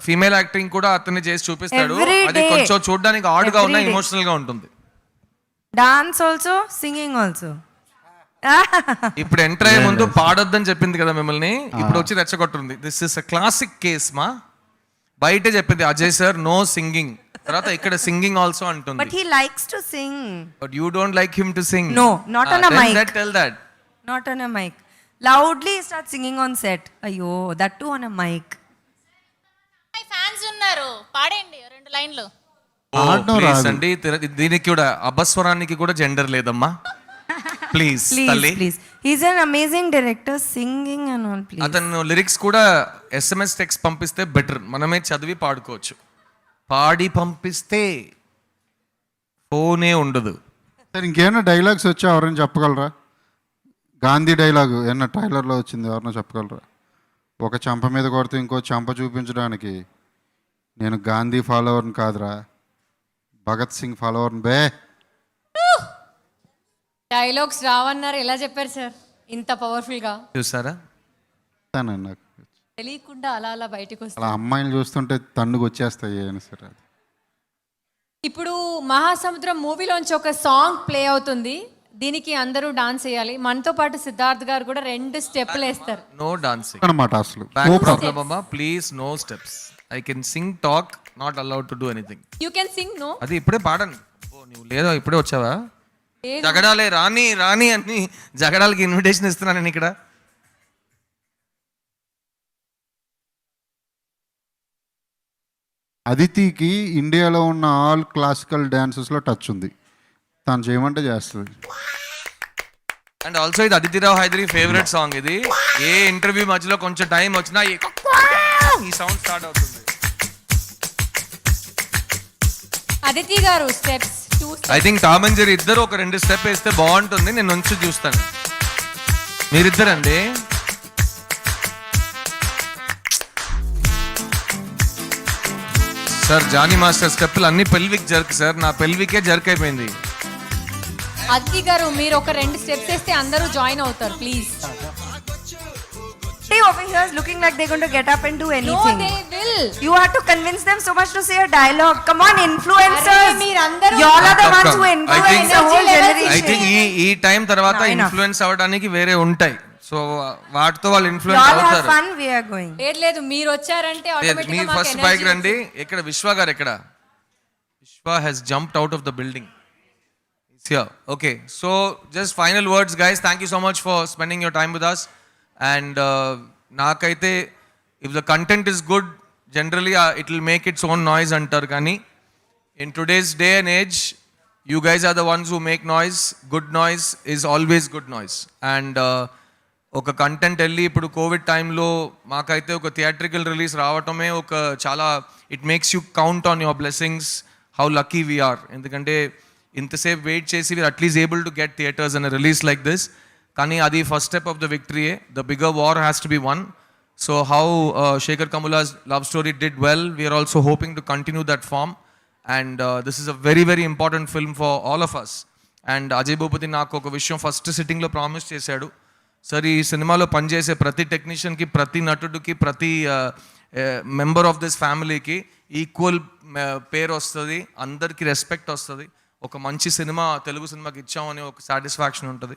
ఫీమేల్ యాక్టింగ్ కూడా అతన్ని చేసి చూపిస్తాడు. Every అది day. కొంచెం చూడడానికి ఆడ్ గా ఉన్నా Every day. ఎమోషనల్ గా ఉంటుంది. Dance also, singing also. ఇప్పుడు ఎంటర్ అయ్యే ముందు పాడొద్దని చెప్పింది కదా మిమ్మల్ని, ఇప్పుడు వచ్చి రెచ్చగొట్టుంది. This is a classic case ma'am. బయటే చెప్పింది అజయ్ సార్ నో సింగింగ్, తర్వాత ఇక్కడ సింగింగ్ ఆల్సో అంటుంది. But he likes to sing. But you don't like him to sing. No, not on a then mic. Tell that. Not on a mic. Loudly he starts singing on set. Ayyo, that too on a mic. Fans ఉన్నారు, పాడండి 2 లైన్లు. ఆడడం please రాదు. అండి, దీనికి కూడా అపస్వరానికి కూడా gender లేదమ్మా. ప్లీజ్ Please, తల్లి. please. He's an amazing director, singing and all, please. అతను లిరిక్స్ కూడా SMS టెక్స్ట్ పంపిస్తే బెటర్, మనమే చదివి పాడుకోవచ్చు. పాడి పంపిస్తే ఫోనే ఉండదు. సార్ ఇంకేమైనా డైలాగ్స్ వచ్చా ఎవరైనా చెప్పగలరా? గాంధీ డైలాగు ఏమన్నా ట్రైలర్లో వచ్చింది, ఎవరైనా చెప్పగలరా? ఒక చంప మీద కొడితే ఇంకో చంప చూపించడానికి నేను గాంధీ ఫాలోవర్ని కాదురా, భగత్ సింగ్ ఫాలోవర్ని బే. డైలాగ్స్ రావన్నారు, ఎలా చెప్పారు సార్ ఇంత పవర్ఫుల్గా? చూసారా? నాకు తెలియకుండా అలా అలా బయటకు వస్తుంది. అలా అమ్మాయిలు చూస్తుంటే తన్నుకు వచ్చేస్తాయి అని సార్. అది ఇప్పుడు మహాసముద్రం మూవీలోంచి ఒక సాంగ్ ప్లే అవుతుంది, దీనికి అందరూ డాన్స్ చేయాలి. మనతో పాటు సిద్ధార్థ్ గారు కూడా 2 స్టెప్పులు వేస్తారు. నో డాన్సింగ్ అనమాట అసలు. Please no steps. I can sing, talk, not allowed to do anything. You can sing. No, అది ఇప్పుడే పాడండి. నువ్వు లేదో ఇప్పుడే వచ్చావా? జగడాలే రాని రాని అని జగడాలకి ఇన్విటేషన్ ఇస్తున్నాను నేను ఇక్కడ. అదితికి ఇండియాలో ఉన్న ఆల్ క్లాసికల్ డ్యాన్సెస్లో టచ్ ఉంది, తను చేయమంటే చేస్తుంది. అండ్ ఆల్సో ఇది అదితిరావు హైదరి ఫేవరెట్ సాంగ్. ఇది ఏ ఇంటర్వ్యూ మధ్యలో కొంచెం టైం వచ్చినా ఈ సౌండ్ స్టార్ట్ అవుతుంది. అదితి గారు steps 2 I think Tom and Jerry ఇద్దరు ఒక 2 స్టెప్ వేస్తే బాగుంటుంది. నేను నుంచి చూస్తాను. మీరిద్దరండి సార్. జానీ మాస్టర్ స్టెప్పులు అన్ని పెల్విక్ జర్క్ సార్, నా పెల్వికే జర్క్ అయిపోయింది. అదితి గారు మీరు ఒక 2 స్టెప్స్ వేస్తే అందరూ జాయిన్ అవుతారు please. They over here is looking like they're going to get up and do No, anything. they will. You have to convince them so much to say a dialogue. Come on, influencers. మీరందరూ Y'all are the ones who I influence think- the whole I generation. Think ఈ time తర్వాత Enough. Influence అవ్వడానికి వేరే ఉంటాయి. So వాటితో వాళ్ళు influence Y'all have అవుతారు. fun, we are going. లేదు మీరు వచ్చారంటే ఆటోమేటిక్ గా మీరు మాకు ఫస్ట్ energy బైక్ రండి. ఇక్కడ విశ్వ గారు ఎక్కడ? విశ్వ has jumped out of the building. He's here. Okay, so just final words guys. Thank you so much for spending your time with us. And నాకైతే if the content is good, generally it will make its own noise అంటారు. కానీ in today's day and age, you guys are the ones who make noise. Good noise is always good noise. And ఒక content వెళ్ళి ఇప్పుడు Covid టైంలో మాకైతే ఒక theatrical release రావటమే ఒక చాలా, it makes you count on your blessings, how lucky we are. ఎందుకంటే ఇంతసేపు వెయిట్ చేసి we are at least able to get theatres on release like this. కానీ అది ఫస్ట్ స్టెప్ ఆఫ్ ద విక్టరీయే. The bigger war has to be won. So how Sekhar Kammula's love story did well, we are also hoping to continue that form. And this is a very very important film for all of us. And Ajay Bhupathi నాకు ఒక విషయం first సిట్టింగ్లో promise చేశాడు. Sir ఈ సినిమాలో పనిచేసే ప్రతి టెక్నీషియన్కి, ప్రతి నటుడికి, ప్రతి మెంబర్ ఆఫ్ దిస్ ఫ్యామిలీకి ఈక్వల్ పేరు వస్తుంది, అందరికీ రెస్పెక్ట్ వస్తుంది. ఒక మంచి సినిమా తెలుగు సినిమాకి ఇచ్చామని ఒక సాటిస్ఫాక్షన్ ఉంటుంది.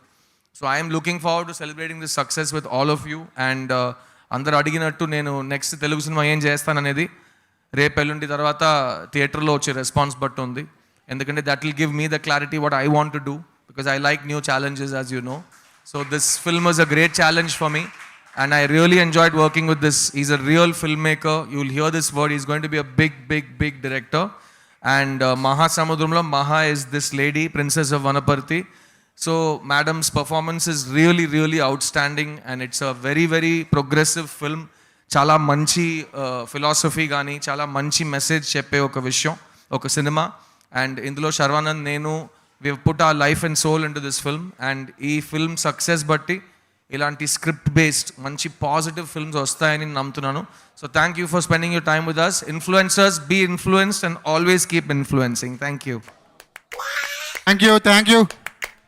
So I'm looking forward to celebrating this success with all of you. And అందరు అడిగినట్టు నేను నెక్స్ట్ తెలుగు సినిమా ఏం చేస్తాననేది రేపు ఎల్లుండి తర్వాత థియేటర్లో వచ్చే రెస్పాన్స్ బట్టి ఉంది. ఎందుకంటే that will give me the clarity what I want to do, because I like new challenges as you know. So this film was a great challenge for me, and I really enjoyed working with this. He's a real filmmaker. You'll hear this word. He's going to be a big director. And Mahasamudramlo, Maha is this lady, Princess of Vanaparthi. So madam's performance is really, really outstanding, and it's a very, very progressive film. Chala manchi philosophy gaani, chala manchi message cheppe oka vishayam, oka cinema. And indulo Sharvanand nenu, we've put our life and soul into this film. And ee film success batti ilanti script based manchi positive films vastayani namtunanu. So thank you for spending your time with us. Influencers, be influenced and always keep influencing. Thank you. Thank you.